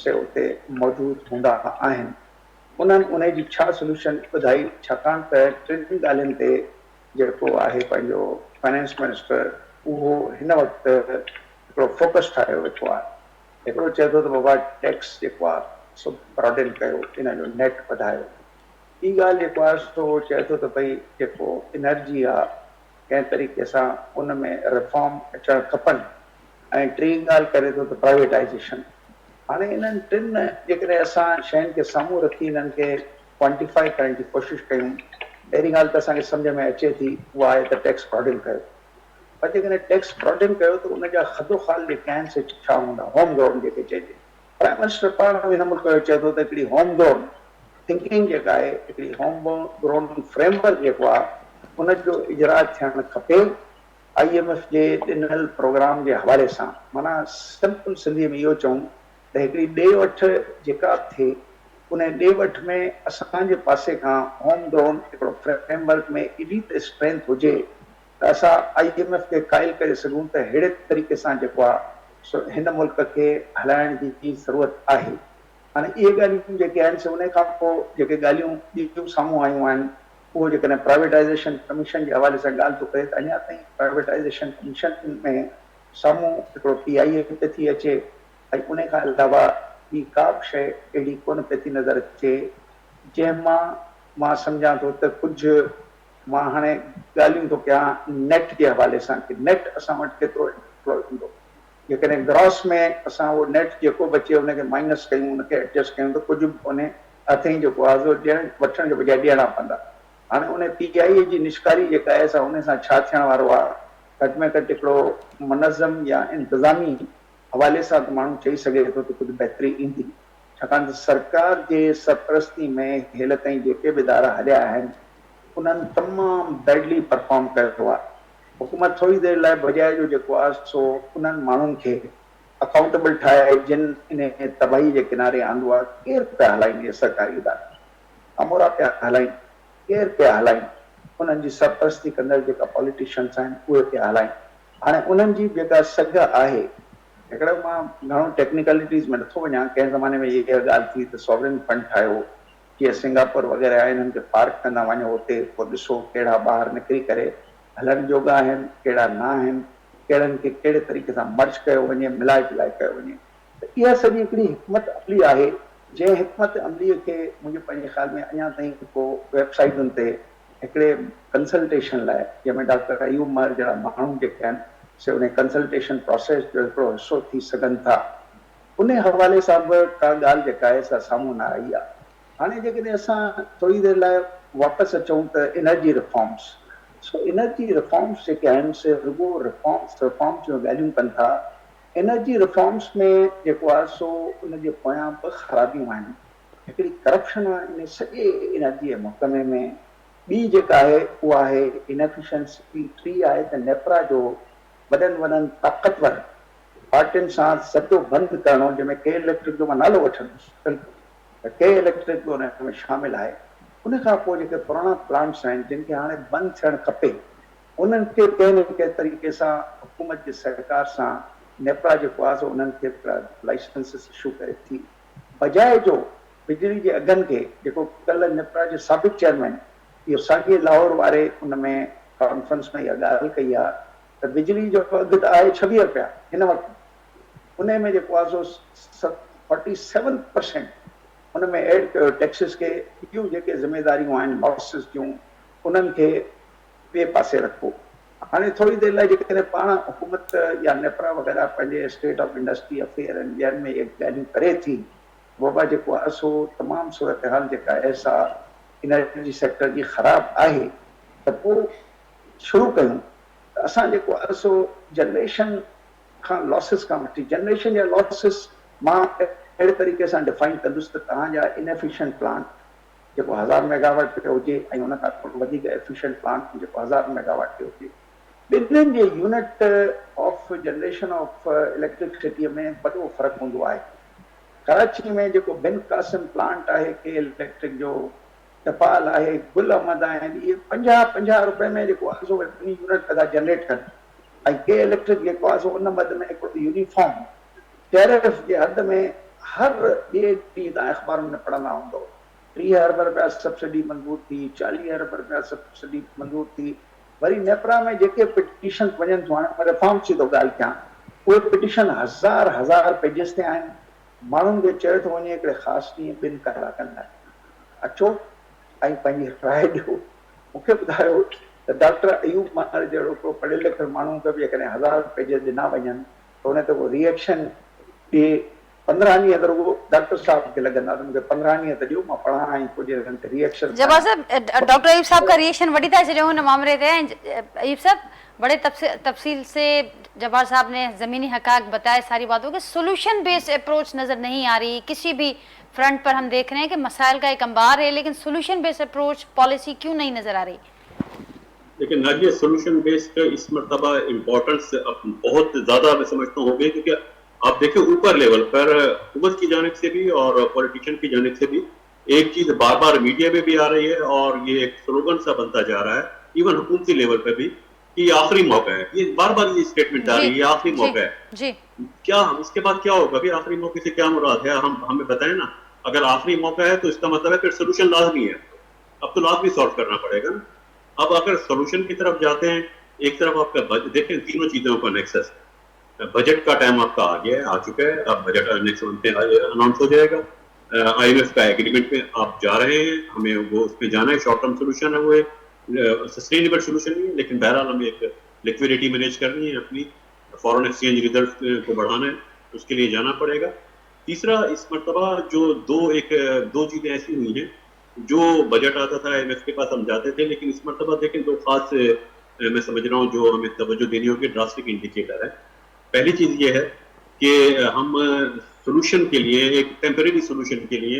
से उते मौजूदु हूंदा आहिनि। उन्हनि उन जी छा सोल्यूशन ॿुधाई छाकाणि त टिनि ॻाल्हियुनि ते जेको आहे पंहिंजो फाइनेंस मिनिस्टर उहो हिन वक़्तु हिकिड़ो फोकस ठाहियो वेठो आहे। हिकिड़ो चए थो त बाबा टैक्स जेको आहे सो ब्रॉडन कयो, इन जो नेट वधायो। ॿी ॻाल्हि जेको आहे सो चए थो त भई जेको एनर्जी आहे कंहिं तरीक़े सां उन में रिफॉर्म अचणु खपनि ऐं टी ॻाल्हि करे थो त प्राइवेटाइज़ेशन। हाणे इन्हनि टिनि जेकॾहिं असां शयुनि खे साम्हूं रखी इन्हनि खे क्वांटिफाई करण जी कोशिशि कयूं पहिरीं ॻाल्हि त असांखे सम्झ में अचे थी उहा आहे त टैक्स ब्रॉडन कयो। पर जेकॾहिं टैक्स ब्रॉडन कयो त उन जा ख़ाल जेके आहिनि से छा हूंदा, होम ग्राउंड जेके चइजे। प्राइम मिनिस्टर पाण हिन मुल्क जो चए थो त हिकिड़ी होम ग्राउंड थिंकिंग जेका आहे हिकिड़ी होम ग्राउंड फ्रेमवर्क जेको आहे उनजो इजरा थियणु खपे IMF जे ॾिनल प्रोग्राम जे हवाले सां। माना सिंपल सिंधीअ में इहो चऊं त हिकिड़ी ॾे वठि जेका थिए उन ॾे वठि में असांजे पासे खां होम ग्राउंड हिकिड़ो फ्रेमवर्क में एॾी त स्ट्रेंथ हुजे त असां IMF खे क़ाइल करे सघूं त अहिड़े तरीक़े सां जेको आहे सो हिन मुल्क खे हलाइण जी ज़रूरत आहे। हाणे इहे ॻाल्हियूं जेके आहिनि से उन खां पोइ जेके ॻाल्हियूं ॿियूं साम्हूं आयूं आहिनि उहो जेकॾहिं प्राइवेटाइज़ेशन कमीशन जे हवाले सां ॻाल्हि थो करे त अञा ताईं प्राइवेटाइज़ेशन कमीशन में साम्हूं हिकिड़ो PIA पे थी अचे ऐं उन खां अलावा ॿी का बि शइ अहिड़ी कोन पई थी नज़र अचे जंहिंमां मां सम्झां थो त कुझु मां हाणे ॻाल्हियूं थो कयां नेट जे हवाले सां कि नेट असां वटि केतिरो ईंदो जेकॾहिं ग्रॉस में असां उहो नेट जेको बचे उनखे माइनस कयूं उनखे एडजस्ट कयूं त कुझु बि कोन्हे हथ ई जेको आहे ॾियण वठण जे बजाए ॾियणा पवंदा हाणे उन PIA जी निष्कारी जेका आहे उन सां छा थियण वारो आहे घटि में घटि हिकिड़ो मुनज़म या इंतिज़ामी हवाले सां त माण्हू चई सघे थो त कुझु बहितरी ईंदी छाकाणि त सरकार जे सरपरस्ती में हेल ताईं जेके बि इदारा हलिया आहिनि उन्हनि तमामु बैडली परफॉर्म कयो आहे हुकूमत थोरी देरि लाइ बजाए जो जेको आहे सो उन्हनि माण्हुनि खे अकाउंटेबल ठाहे जिन इन तबाही जे किनारे आंदो आहे केरु पिया हलाइनि इहे सरकारी इदारा अमोरा पिया हलाइनि केरु पिया हलाइनि उन्हनि जी सरपरस्ती कंदड़ जेका पॉलिटिशियन्स आहिनि उहे पिया हलाइनि हाणे उन्हनि जी जेका सघ आहे हिकिड़ो मां घणो टेक्निकलिटीज़ में नथो वञा कंहिं ज़माने में इहा ॻाल्हि थी त सॉवरेन फंड ठाहियो जीअं सिंगापुर वग़ैरह आहे इन्हनि खे पार्क कंदा वञो हुते पोइ ॾिसो कहिड़ा ॿाहिरि निकिरी करे हलण जोगा आहिनि कहिड़ा न आहिनि कहिड़नि खे कहिड़े तरीक़े सां मर्ज कयो वञे मिलाए जुलाए कयो वञे त इहा सॼी हिकिड़ी हिकमत अमली आहे जंहिं हिकमत अमलीअ खे मुंहिंजे पंहिंजे ख़्याल में अञा ताईं को वेबसाइटुनि ते हिकिड़े कंसल्टेशन लाइ जंहिंमें डॉक्टर अयूब मर जहिड़ा माण्हू जेके आहिनि से उन कंसल्टेशन प्रोसेस जो हिकिड़ो हिसो थी सघनि था उन हवाले सां बि का ॻाल्हि जेका आहे सा साम्हूं न आई आहे हाणे जेकॾहिं असां थोरी देरि लाइ वापसि अचूं त energy reforms so energy reforms जेके आहिनि से रुगो रिफॉर्म्स जूं ॻाल्हियूं कनि था एनर्जी रिफॉर्म्स में जेको आहे सो उनजे पोयां बि ख़राबियूं आहिनि हिकिड़ी करप्शन आहे इन सॼे एनर्जी महकमे में ॿी जेका आहे उहा आहे इनएफिशिएंसी टी आहे त नेपरा जो वॾनि वॾनि ताक़तवर पार्टियुनि सां सचो बंदि करणो जंहिंमें के इलेक्ट्रिक जो मां नालो वठंदुसि बिल्कुलु त के इलेक्ट्रिक जो उन में शामिल आहे उन खां पोइ जेके पुराणा प्लांट्स आहिनि जिन खे हाणे बंदि थियणु खपे उन्हनि खे कंहिं न कंहिं तरीक़े सां हुकूमत जे सरकार सां नेपरा जेको आहे सो उन्हनि खे लाइसेंसिस इशू करे थी बजाए जो बिजली जे अघनि खे जेको कल्ह नेपरा जे साबिक़ चेयरमैन इहो साॻिए लाहौर वारे उन में कॉन्फ्रेंस में इहा ॻाल्हि कई आहे त बिजली जो अघु त आहे 26 रुपया हिन वक़्तु उन में जेको आहे सो 47% उन में एड कयो टैक्सिस खे इहो जेके ज़िमेदारियूं आहिनि लॉसिस जूं उन्हनि खे ॿिए पासे रखो हाणे थोरी देरि लाइ जेकॾहिं पाण हुकूमत या नेपरा वग़ैरह पंहिंजे स्टेट ऑफ इंडस्ट्री अफेयर आहिनि ॿियनि में इहे ॻाल्हियूं करे थी बाबा जेको आहे सो तमामु सूरत हाल जेका आहे सा एनर्जी सेक्टर जी ख़राबु आहे त पोइ शुरू कयूं त असां जेको आहे सो जनरेशन खां लॉसिस खां वठी जनरेशन जा लॉसिस मां अहिड़े तरीक़े सां डिफाइन कंदुसि त तव्हांजा इनएफिशिएंट प्लांट जेको 1000 मेगावाट ते हुजे ऐं हुन खां थोरो वधीक एफिशिएंट प्लांट जेको 1000 मेगावाट ते हुजे ॿिन्हिनि जे यूनिट ऑफ जनरेशन ऑफ इलेक्ट्रिसिटीअ में वॾो फ़र्क़ु हूंदो आहे कराची में जेको बिन कासिम प्लांट आहे के इलेक्ट्रिक जो टपाल आहे गुल अहमद आहिनि इहे 50 रुपए में जेको आहे सो ॿिनी यूनिट पैदा जनरेट कनि ऐं के इलेक्ट्रिक जेको आहे सो उन मद में हिकिड़ो यूनिफॉर्म टैरिफ जे हद में हर ॿिए ॾींहुं तव्हां अख़बारुनि में पढ़ंदा हूंदव 30 अरब रुपया सब्सिडी मंज़ूर थी 40 अरब रुपया सब्सिडी मंज़ूर थी वरी नेपरा में जेके पिटीशन वञनि थियूं हाणे रिफॉर्म्स जी थो ॻाल्हि कयां उहे पिटीशन हज़ार पेजिस ते आहिनि माण्हुनि खे चयो थो वञे हिकिड़े ख़ासि ॾींहुं 2 कलाकनि लाइ अचो ऐं पंहिंजी राय ॾियो मूंखे ॿुधायो त डॉक्टर अयूब मार जहिड़ो हिकिड़ो पढ़ियल लिखियल माण्हू खे बि जेकॾहिं 1000 पेज ॾिना वञनि त हुन ते उहो रिएक्शन ॾे 15 ॾींहं त रुॻो डॉक्टर साहब खे लॻंदा त मूंखे 15 ॾींहं त ॾियो मां पढ़ां ऐं कुझु ते रिएक्शन जवाब साहब डॉक्टर अयूब साहब का रिएक्शन वठी था छॾियूं हुन मामले ते अयूब साहब बड़े तफसील से जब्बार साहब ने ज़मीनी हक़ाक़ बताए सारी बातों के सोल्यूशन बेस्ड अप्रोच नज़र नहीं आ रही किसी भी फ्रंट पर हम देख रहे हैं कि मसाइल का एक अंबार है लेकिन सोल्यूशन बेस्ड अप्रोच पॉलिसी क्यों नहीं नज़र आ रही लेकिन नाजिया सोल्यूशन बेस्ड का इस मरतबा इम्पोर्टेंस बहुत ज़्यादा मैं समझता हूँ क्योंकि आप देखिए ऊपर लेवल पर हुकूमत की जानिब से भी और पॉलिटिशियन की जानिब से भी एक चीज़ बार बार मीडिया में भी आ रही है और ये एक स्लोगन सा बनता जा रहा है इवन हुकूमती लेवल पर भी कि आखिरी मौका है ये बार बार ये स्टेटमेंट आ रही है ये आखिरी मौका है जी क्या इसके बाद क्या होगा अभी आखिरी मौके से क्या मुराद है हम हमें बताएं ना अगर आखिरी मौका है तो इसका मतलब है फिर सोल्यूशन लाजमी है अब तो लाजमी सॉल्व करना पड़ेगा ना अब अगर सोल्यूशन की तरफ जाते हैं एक तरफ आपका देखें तीनों चीजों का नेक्सस बजट का टाइम आपका आ गया है, आ चुका है। अब बजट नेक्स्ट मंथ में अनाउंस हो जाएगा। IMF का एग्रीमेंट में आप जा रहे हैं, हमें वो उसमें जाना है। शॉर्ट टर्म सोल्यूशन है वो, एक सस्टेनेबल सोल्यूशन नहीं है, लेकिन बहरहाल हमें एक लिक्विडिटी मैनेज करनी है, अपनी फॉरेन एक्सचेंज रिजर्व को बढ़ाना है, उसके लिए जाना पड़ेगा। तीसरा, इस मरतबा जो दो चीजें ऐसी हुई हैं, जो बजट आता था IMF के पास हम जाते थे, लेकिन इस मरतबा देखें दो खास मैं समझ रहा हूँ जो हमें तवज्जो देनी होगी, ड्रास्टिक इंडिकेटर है। पहली चीज ये है कि हम सोल्यूशन के लिए, एक टेम्परेरी सोल्यूशन के लिए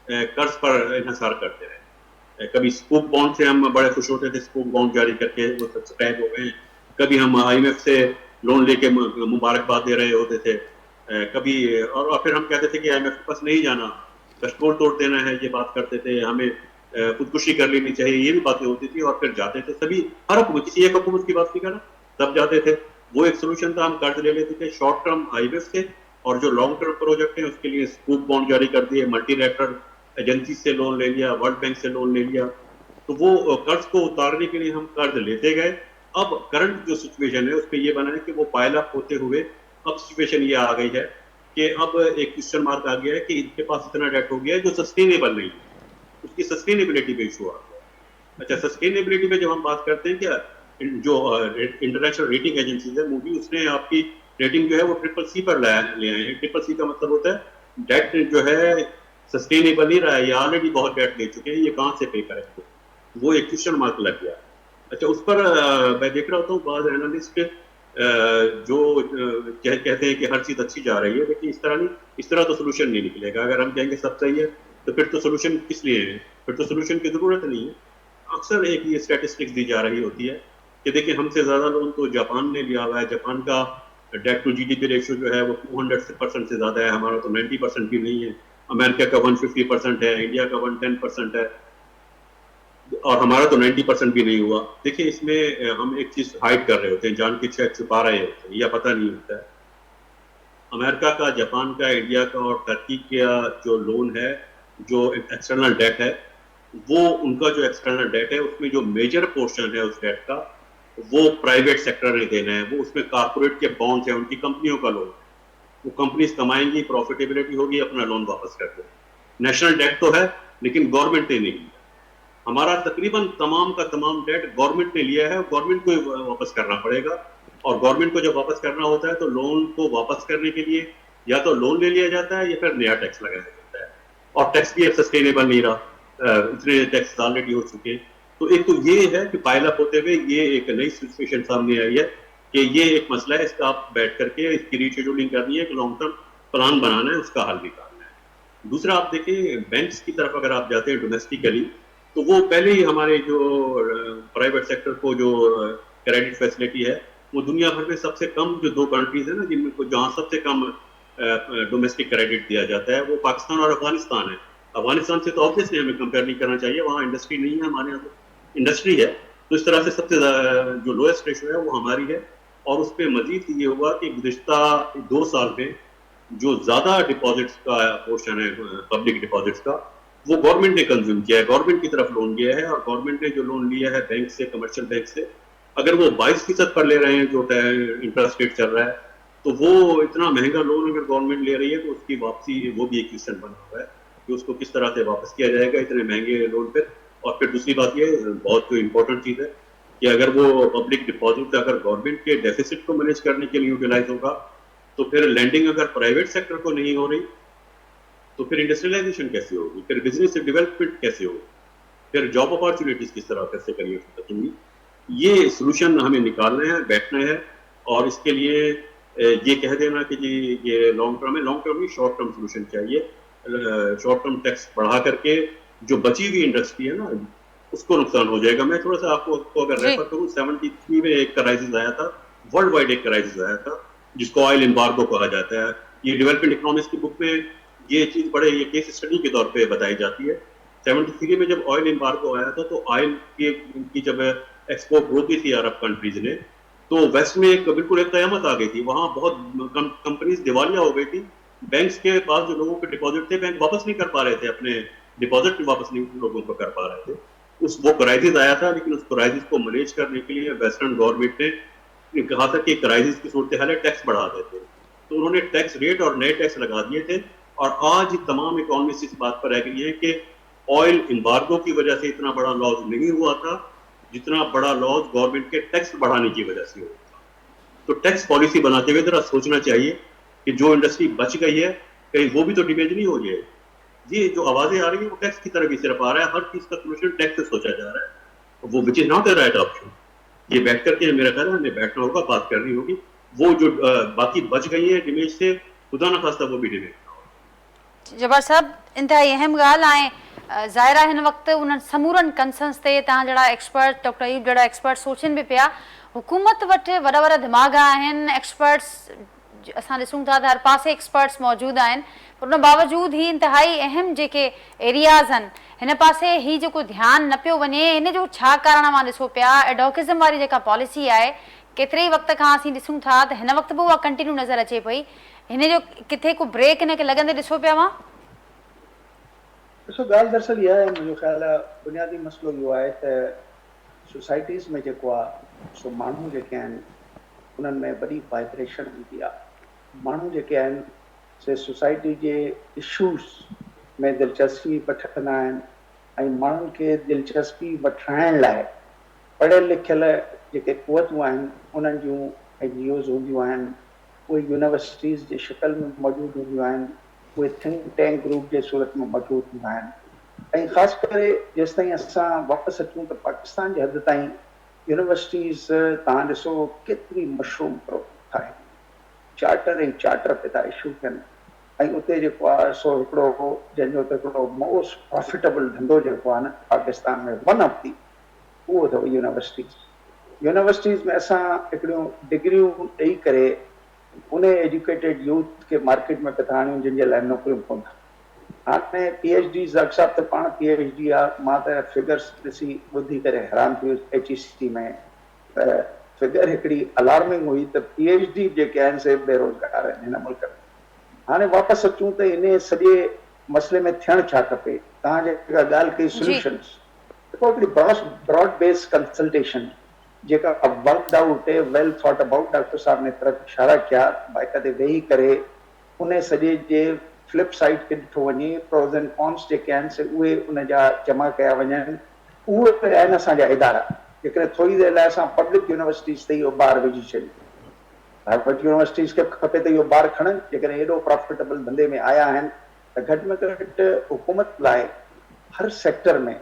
कर्ज पर इन्हिसार करते रहे। कभी स्कूप बॉन्ड से हम बड़े खुश होते थे, स्कूप बॉन्ड जारी करके वो सब्सक्राइब हो गए। कभी हम IMF से लोन लेके मुबारकबाद दे रहे होते थे। कभी और फिर हम कहते थे कि IMF के पास नहीं जाना, कस्टोर तोड़ देना है, ये बात करते थे, हमें खुदकुशी कर लेनी चाहिए, ये भी बातें होती थी। और फिर जाते थे सभी, हर हुकूमत, किसी एक हुकूमत की बात नहीं करना, सब जाते थे। वो एक सोल्यूशन था, हम कर्ज ले लेते थे शॉर्ट टर्म IMF से, और जो लॉन्ग टर्म प्रोजेक्ट है उसके लिए स्कूप बॉन्ड जारी कर दिए, मल्टीलैटरल एजेंसी से लोन ले लिया, वर्ल्ड बैंक से लोन ले लिया। तो वो कर्ज को उतारने के लिए हम कर्ज लेते गए। अब करंट जो सिचुएशन है उसपे ये बना है कि वो पाइल अप होते हुए अब सिचुएशन ये आ गई है कि अब एक क्वेश्चन मार्क आ गया है कि इनके पास इतना डेट हो गया है जो सस्टेनेबल नहीं है, उसकी सस्टेनेबिलिटी पे इशू आ गया। अच्छा, सस्टेनेबिलिटी पे जब हम बात करते हैं, क्या जो इंटरनेशनल रेटिंग एजेंसीज है, मूडी, उसने आपकी रेटिंग जो है वो CCC पर ले आए हैं। CCC का मतलब होता है डेट जो है सस्टेनेबल नहीं रहा है, ये ऑलरेडी बहुत डेट ले चुके हैं, ये कहाँ से पे करेंगे, वो एक क्वेश्चन मार्क लग गया। अच्छा, उस पर मैं देख रहा होता हूँ बाद एनालिस्ट जो कहते हैं कि हर चीज अच्छी जा रही है, लेकिन इस तरह नहीं, इस तरह तो सोल्यूशन नहीं निकलेगा। अगर हम कहेंगे सब सही है तो फिर तो सोल्यूशन किस लिए है, फिर तो सोल्यूशन की जरूरत नहीं है। अक्सर एक ये स्टैटिस्टिक्स दी जा रही होती है कि देखिए हमसे ज्यादा लोन तो जापान ने लिया हुआ है, जापान का डेट टू GDP रेशियो जो है वो 200% से ज्यादा है, हमारा तो 90% भी नहीं है। अमेरिका का 150% है, इंडिया का 110% है, और हमारा तो 90% भी नहीं हुआ। देखिए इसमें हम एक चीज हाइड कर रहे होते हैं, जान के छुपा रहे होते हैं, या पता नहीं होता है। अमेरिका का, जापान का, इंडिया का और टर्की का जो लोन है, जो एक्सटर्नल डेट है, वो उनका जो एक्सटर्नल डेट है उसमें जो मेजर पोर्शन है उस डेट का वो प्राइवेट सेक्टर ने देना है। वो उसमें कारपोरेट के बॉन्ड्स हैं, उनकी कंपनियों का लोन, वो कंपनीज कमाएंगी, प्रॉफिटेबिलिटी होगी, अपना लोन वापस कर देंगे। नेशनल डेट तो है लेकिन गवर्नमेंट ने नहीं लिया। हमारा तकरीबन तमाम का तमाम डेट गवर्नमेंट ने लिया है, गवर्नमेंट को वापस करना पड़ेगा। और गवर्नमेंट को जब वापस करना होता है तो लोन को वापस करने के लिए या तो लोन ले लिया जाता है या फिर नया टैक्स लगाया जाता है, और टैक्स भी अब सस्टेनेबल नहीं रहा, इतने टैक्स ऑलरेडी हो चुके। तो एक तो ये है कि पाइल अप होते हुए ये एक नई सिचुएशन सामने आई है कि ये एक मसला है, इसका आप बैठ करके इसकी रीशेड्यूलिंग करनी है, लॉन्ग टर्म प्लान बनाना है, उसका हल निकालना है। दूसरा, आप देखिए बैंक्स की तरफ अगर आप जाते हैं डोमेस्टिकली, तो वो पहले ही हमारे जो प्राइवेट सेक्टर को जो क्रेडिट फैसिलिटी है वो दुनिया भर में सबसे कम, जो दो कंट्रीज है ना जिनमें जहाँ सबसे कम डोमेस्टिक क्रेडिट दिया जाता है, वो पाकिस्तान और अफगानिस्तान है। अफगानिस्तान से तो ऑब्वियसली हमें कंपेयर नहीं करना चाहिए, वहाँ इंडस्ट्री नहीं है, हमारे यहाँ इंडस्ट्री है। तो इस तरह से सबसे जो लोएस्ट रेशो है वो हमारी है। और उस पर मजीद ये हुआ कि गुज़िश्ता 2 साल में जो ज़्यादा डिपॉजिट्स का पोर्शन है पब्लिक डिपॉजिट्स का, वो गवर्नमेंट ने कंज्यूम किया है, गवर्नमेंट की तरफ लोन गया है। और गवर्नमेंट ने जो लोन लिया है बैंक से, कमर्शियल बैंक से, अगर वो 22% पर ले रहे हैं जो इंटरेस्ट रेट चल रहा है, तो वो इतना महंगा लोन अगर गवर्नमेंट ले रही है तो उसकी वापसी, वो भी एक क्वेश्चन बना हुआ है कि उसको किस तरह से वापस किया जाएगा इतने महंगे लोन पर। और फिर दूसरी बात ये बहुत इंपॉर्टेंट चीज़ है कि अगर वो पब्लिक डिपॉजिट अगर गवर्नमेंट के डेफिसिट को मैनेज करने के लिए यूटिलाइज होगा, तो फिर लैंडिंग अगर प्राइवेट सेक्टर को नहीं हो रही तो फिर इंडस्ट्रियलाइजेशन कैसे होगी, फिर बिजनेस डेवलपमेंट कैसे होगी, फिर जॉब अपॉर्चुनिटीज किस तरह कैसे क्रिएट होगी। ये सोल्यूशन हमें निकालना है, बैठना है, और इसके लिए ये कह देना कि जी ये लॉन्ग टर्म है, लॉन्ग टर्म नहीं शॉर्ट टर्म सोल्यूशन चाहिए। शॉर्ट टर्म टैक्स बढ़ा करके जो बची हुई इंडस्ट्री है ना उसको नुकसान हो जाएगा। मैं थोड़ा सा आपको अगर रेफर करूँ, 73 में एक क्राइसिस आया था, वर्ल्ड वाइड एक क्राइसिस आया था जिसको ऑयल एम्बार्गो कहा जाता है। ये डेवलपमेंट इकोनॉमिक्स की बुक में ये चीज बड़े ये केस स्टडी के तौर पे बताई जाती है। 73 में जब ऑयल एम्बार्गो आया था तो ऑयल की जब एक्सपोर्ट रोकी थी अरब कंट्रीज ने, तो वेस्ट में बिल्कुल एक कयामत आ गई थी। वहां बहुत कंपनीज दिवालिया हो गई थी, बैंक्स के पास जो लोगों के डिपॉजिट थे बैंक वापस नहीं कर पा रहे थे, अपने डिपॉजिट वापस नहीं लोगों को कर पा रहे थे। वो क्राइसिस आया था, लेकिन उस क्राइसिस को मैनेज करने के लिए वेस्टर्न गवर्नमेंट ने कहा था कि क्राइसिस की सूरत हाल है, टैक्स बढ़ा देते। तो उन्होंने टैक्स रेट और नए टैक्स लगा दिए थे, और आज तमाम इकोनॉमिस्ट इस बात पर रह गई है कि ऑयल एम्बार्गो की वजह से इतना बड़ा लॉस नहीं हुआ था जितना बड़ा लॉस गवर्नमेंट के टैक्स बढ़ाने की वजह से हुआ था। तो टैक्स पॉलिसी बनाते हुए जरा सोचना चाहिए कि जो इंडस्ट्री बच गई है कहीं वो भी तो डैमेज नहीं हो जाए। ये जो आवाजें आ रही है वो टैक्स की तरफ ही सिर्फ आ रहा है, हर चीज का सोल्यूशन टैक्स से सोचा जा रहा है, वो which is not a right option. ये बैठ करके मेरा ख्याल है हमें बैठना होगा, बात करनी होगी। वो जो बाकी बच गई है डैमेज से, खुदा न खास्ता वो भी डैमेज। जबर साहब इंतहाई अहम ॻाल्हि आहे। ज़ाहिर आहे हिन वक़्तु उन्हनि समूरनि कंसर्न्स ते तव्हां जहिड़ा एक्सपर्ट, डॉक्टर अयूब जहिड़ा एक्सपर्ट सोचनि बि पिया। हुकूमत वटि वॾा वॾा दिमाग़ आहिनि, एक्सपर्ट्स असां ॾिसूं था त हर पासे एक्सपर्ट्स मौजूदु आहिनि, पर उन बावजूदि ही इंतहाई अहम जेके एरियाज़ आहिनि हिन पासे ही जेको ध्यानु न पियो वञे, हिन जो छा कारण मां ॾिसो पिया। एडवोकेज़म वारी जेका पॉलिसी आहे केतिरे ई वक़्त खां असीं ॾिसूं था त हिन वक़्तु बि उहा कंटिन्यू नज़र अचे पई, हिन जो किथे को ब्रेक हिनखे लॻंदे ॾिसो पिया मां। ॾिसो ॻाल्हि दरअसल इहा आहे, मुंहिंजो ख़्यालु आहे बुनियादी मसइलो इहो आहे त सोसाइटीज़ में जेको आहे सो माण्हू जेके आहिनि उन्हनि में वॾी वाइब्रेशन हूंदी आहे। माण्हू जेके आहिनि से सोसाइटी जे इशूज़ में दिलचस्पी वठंदा आहिनि, ऐं माण्हुनि खे दिलचस्पी वठाइण लाइ पढ़ियल लिखियल जेके क़ुवतूं आहिनि उन्हनि जूं NGOs हूंदियूं आहिनि, उहे यूनिवर्सिटीज़ जे शिकल में मौजूदु हूंदियूं आहिनि, उहे थिंक टैंक ग्रुप जे सूरत में मौजूदु हूंदा आहिनि। ऐं ख़ासि करे जेसि ताईं असां वापसि अचूं त पाकिस्तान जे हद ताईं यूनिवर्सिटीज़ तव्हां ॾिसो केतिरी मशरूम प्रोग्राम ठाहे, चार्टर ऐं चार्टर पिता इशू थियनि, ऐं उते जेको आहे सो हिकिड़ो जंहिंजो त हिकिड़ो मोस्ट प्रॉफिटेबल धंधो जेको आहे न पाकिस्तान में वन ऑफ दी, उहो अथव यूनिवर्सिटीज़ में असां हिकिड़ियूं डिग्रियूं ॾेई करे उन एजुकेटेड यूथ खे मार्केट में पिया आणियूं जिन जे लाइ नौकरियूं कोन। हाणे PhD ज़ाक़ साहब त पाण PhD आहे, मां त फिगर्स ॾिसी ॿुधी करे हैरान थी वियुसि HEC में, त फिगर हिकिड़ी अलार्मिंग हुई त PhD जेके आहिनि से बेरोज़गार आहिनि हिन मुल्क में। हाणे वापसि अचूं त इन सॼे मसइले में थियणु छा खपे। तव्हां जेका ॻाल्हि कई सोल्यूशन्स, हिकिड़ी ब्रॉड बेस्ड कंसल्टेशन जेका वर्कड आउट है, वेल थॉट अबाउट, डॉक्टर साहब ने तरफ़ इशारा किया, बाक़ाइदे वेही करे उन सॼे जे फ्लिप साइड खे ॾिठो वञे, प्रोस एंड कॉन्स जेके आहिनि से उहे उन जा जमा कया वञनि। उहे आहिनि असांजा इदारा, जेकॾहिं थोरी देरि लाइ असां पब्लिक यूनिवर्सिटीज़ ते इहो ॿार विझी छॾियूं, प्राइवेट यूनिवर्सिटीज़ खे खपे त इहो ॿार खणनि, जेकॾहिं एॾो प्रॉफिटेबल धंधे में आया आहिनि त घटि में घटि हुकूमत लाइ हर सेक्टर में,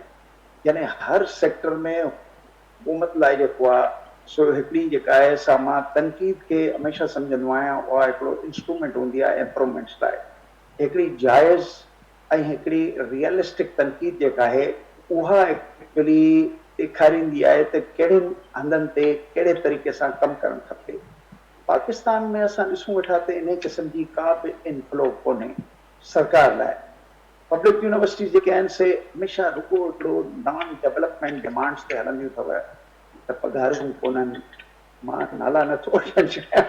यानी हर सेक्टर में हुकूमत लाइ जेको आहे सो हिकिड़ी जेका आहे सा मां तनक़ीद खे हमेशह सम्झंदो आहियां, उहा हिकिड़ो इंस्ट्रूमेंट हूंदी आहे इम्प्रूवमेंट्स लाइ। हिकिड़ी जाइज़ ऐं हिकिड़ी रियलिस्टिक तनक़ीद जेका आहे उहा हिकिड़ी ॾेखारींदी आहे त कहिड़े हंधनि ते कहिड़े तरीक़े सां कमु करणु खपे। पाकिस्तान में असां ॾिसूं वेठा त इन क़िस्म जी का बि इनफ्लो कोन्हे सरकार लाइ। पब्लिक यूनिवर्सिटीज़ जेके आहिनि से हमेशह रुगो हिकिड़ो नॉन डेवलपमेंट डिमांड्स ते हलंदियूं अथव, त पघारूं कोन्हनि, मां नाला नथो चाहियां,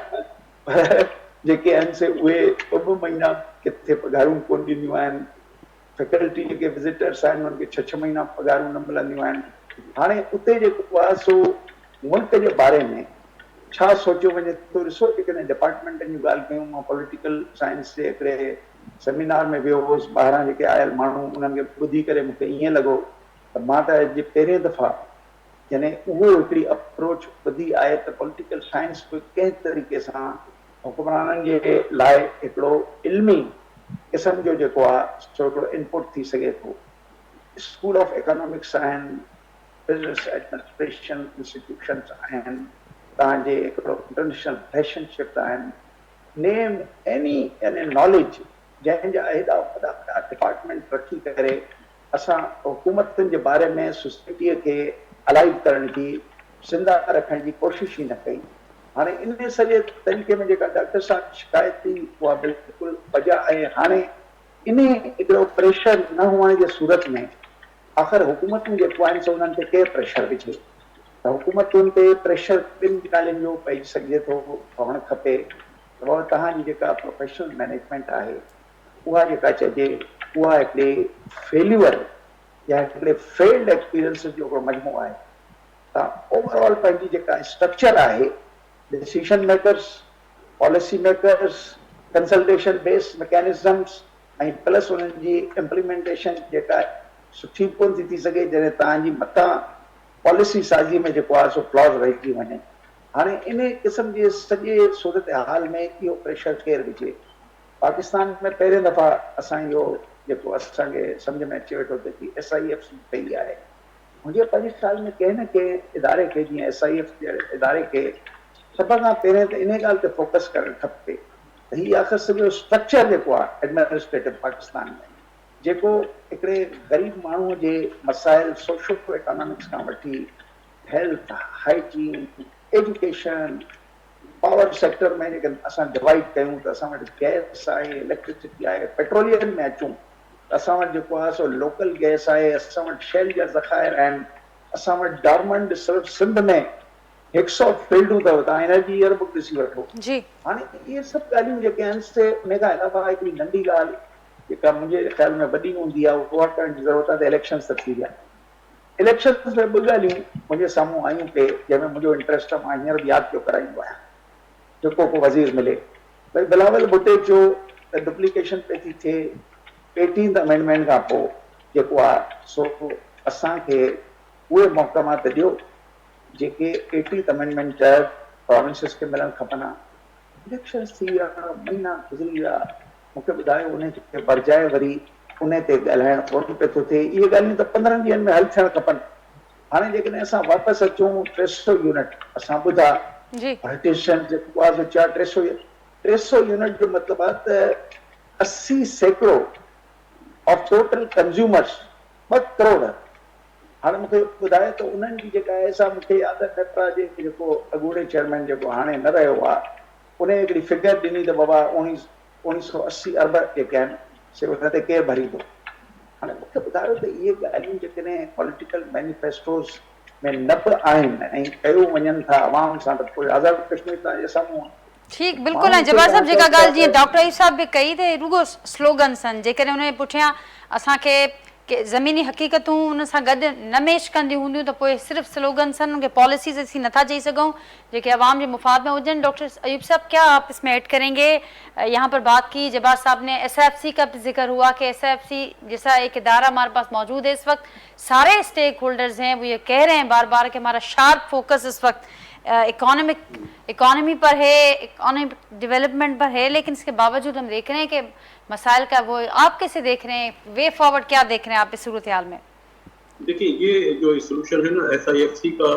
पर जेके आहिनि से उहे ॿ महीना किथे पघारूं कोन ॾींदियूं आहिनि। फैकल्टी जेके विज़िटर्स आहिनि उन्हनि खे 6 महीना पघारूं न मिलंदियूं आहिनि। हाणे उते जेको आहे सो मुल्क जे बारे में छा सोचियो वञे थो, ॾिसो जेकॾहिं डिपार्टमेंटनि जूं ॻाल्हि कयूं, मां पॉलिटिकल साइंस जे हिकिड़े सेमिनार में वियो हुउसि, ॿाहिरां जेके आयल माण्हू उन्हनि खे ॿुधी करे मूंखे ईअं लॻो त मां त अॼु पहिरें दफ़ा यानी उहो हिकिड़ी अप्रोच ॿुधी आहे त पॉलिटिकल साइंस बि कंहिं तरीक़े सां हुक्मराननि जे लाइ हिकिड़ो इल्मी क़िस्म जो जेको आहे सो हिकिड़ो इनपुट थी सघे थो। स्कूल ऑफ इकोनॉमिक्स आहिनि, बिज़नेस एडमिनिस्ट्रेशन इंस्टीट्यूशन्स आहिनि, तव्हांजे हिकिड़ो इंटरनेशनल रिलेशनशिप आहिनि, नेम एनी यानी नॉलेज जंहिंजा हेॾा वॾा डिपार्टमेंट रखी करे असां हुकूमतुनि जे बारे में सोसाइटीअ खे अलाइव करण जी, ज़िंदा रखण जी कोशिश ई न कई। हाणे इन सॼे तरीक़े में जेका डॉक्टर साहब शिकायत थी उहा बिल्कुलु वजह आहे। हाणे इन हिकिड़ो प्रेशर न हुअण जे सूरत में आख़िर हुकूमतूं जेको आहिनि सो उन्हनि ते केरु प्रेशर विझे, त हुकूमतुनि ते प्रेशर ॿिनि ॻाल्हियुनि जो पइजी सघे थो, पवणु खपे। और तव्हांजी जेका प्रोफेशनल मैनेजमेंट आहे उहा जेका चइजे उहा हिकिड़े फेल्यूअर या हिकिड़े फेल्ड एक्सपीरियंस जो हिकिड़ो मजमू आहे। तव्हां ओवरऑल पंहिंजी जेका स्ट्रक्चर आहे decision makers, policy makers, consultation based mechanisms ऐं प्लस उन्हनि जी इम्प्लीमेंटेशन जेका सुठी कोन थी सघे जॾहिं तव्हांजी मथां पॉलिसी साज़ी में जेको आहे सो क्लॉज रहिजी वञे। हाणे इन क़िस्म जे सॼे सूरत हाल में इहो प्रेशर केरु विझे? पाकिस्तान में पहिरें दफ़ा असां इहो जेको असांखे सम्झ में अची वेठो त SIF कई आहे। मुंहिंजे पंहिंजे ख़्याल में कंहिं न कंहिं इदारे खे जीअं SIF जहिड़े इदारे खे सभ खां पहिरें त इन ॻाल्हि ते फोकस करणु खपे त हीउ आख़िर सॼो स्ट्रक्चर जेको आहे एडमिनिस्ट्रेटिव पाकिस्तान में जेको हिकिड़े ग़रीब माण्हूअ जे मसाइल सोशो इकोनॉमिक्स खां वठी health, hygiene, education, power sector में जेके असां डिवाइड कयूं त असां वटि गैस आहे, इलेक्ट्रिसिटी आहे, पेट्रोलियम में अचूं त असां वटि जेको आहे सो लोकल गैस आहे, असां वटि शेल जा ज़खाइर आहिनि, असां वटि डायमंड सिर्फ़ सिंध में 100 फील्डूं अथव, तव्हां एनर्जी ईयर बुक ॾिसी वठो। हाणे इहे सभु ॻाल्हियूं जेके आहिनि से उन खां अलावा हिकिड़ी नंढी ॻाल्हि जेका मुंहिंजे ख़्याल में वॾी हूंदी आहे उहा करण जी ज़रूरत आहे त इलेक्शन्स त थी विया। इलेक्शन्स में ॿ ॻाल्हियूं मुंहिंजे साम्हूं आयूं पे जंहिंमें मुंहिंजो इंट्रस्ट आहे, मां हींअर बि यादि पियो कराईंदो आहियां। जेको को वज़ीर मिले भई बिलावल भुट्टो चयो त डुप्लीकेशन पई थी थिए 18th अमेंडमेंट खां पोइ जेको आहे सो असांखे उहे महकमा त ॾियो जेके 18th अमेंडमेंट तहत प्रोविंसिस खे मिलणु खपनि। इलेक्शन्स थी विया, महीना गुज़री विया, मूंखे ॿुधायो उनखे भरजाए वरी उन ते ॻाल्हाइणु कोन पियो थो थिए। इहे ॻाल्हियूं त 15 ॾींहंनि में हल थियणु खपनि। हाणे जेकॾहिं असां वापसि अचूं 300 यूनिट असां ॿुधा पॉलिटिशियन जेको आहे 300 यूनिट जो मतिलबु आहे त 80 सैकड़ो ऑफ टोटल कंज्यूमर्स 2 करोड़। हाणे मूंखे ॿुधाए त उन्हनि जी जेका आहे सा मूंखे यादि आहे नेप्रा जे जेको अॻूणे चेयरमैन जेको हाणे न रहियो आहे उन हिकिड़ी फिगर ॾिनी त बाबा 1980 अरब जेके आहिनि से उन ते केरु भरींदो। हाणे मूंखे ॿुधायो त इहे ॻाल्हियूं जेकॾहिं पॉलिटिकल मैनिफेस्टोस में न बि आहिनि ऐं कयूं वञनि था अवाम सां त पोइ आज़ाद कश्मीर तव्हांजे साम्हूं आहे। ठीक बिल्कुल है जब्बार साहब जेका गाल जी डॉक्टर अयूब साहब भी कई थे रुगो स्लोगन्स आहिनि जेकॾहिं उन पुठियां असांखे ज़मीनी हक़ीक़तूं उन सां गॾु न मैच कंदी हूंदियूं त पोइ सिर्फ़ स्लोगन्स आहिनि उनखे पॉलिसीज़ असीं नथा चई सघूं जेके अवाम के मुफाद में हुजनि। डॉक्टर अयूब साहब क्या आप इसमें ऐड करेंगे? यहाँ पर बात की जब्बार साहब ने SIFC का भी जिक्र हुआ कि SIFC जैसा एक इदारा हमारे पास मौजूद है इस वक्त, सारे स्टेक होल्डर्स हैं वो ये कह रहे हैं बार बार कि हमारा शार्प फोकस इस वक्त इकोनॉमी पर है, इकोनॉमिक डेवलपमेंट पर है, लेकिन इसके बावजूद हम देख रहे हैं कि मसाइल का वो आप कैसे देख रहे हैं, वे फॉरवर्ड क्या देख रहे हैं आप इस सूरत हाल में? देखिए ये जो सोल्यूशन है ना SIFC का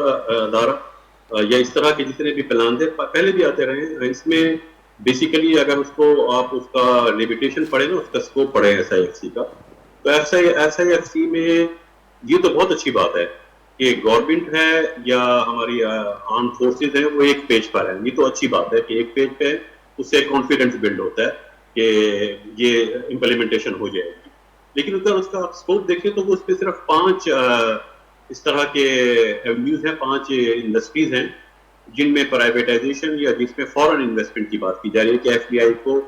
दायरा या इस तरह के जितने भी प्लान थे पहले भी आते रहे, इसमें बेसिकली अगर उसको आप उसका लिमिटेशन पढ़े ना उसका स्कोप पढ़े SIFC का तो SIFC में ये तो बहुत अच्छी बात है कि गवर्नमेंट है या हमारी आर्म फोर्सेज है वो एक पेज पर है। ये तो अच्छी बात है कि एक पेज पे उससे कॉन्फिडेंस बिल्ड होता है कि ये इम्प्लीमेंटेशन हो जाएगी। लेकिन अगर उसका स्कोप देखें तो वो उस पर सिर्फ 5 इस तरह के एवेन्यूज हैं, 5 इंडस्ट्रीज हैं जिनमें प्राइवेटाइजेशन या जिसमें फॉरेन इन्वेस्टमेंट की बात की जा रही है कि FDI को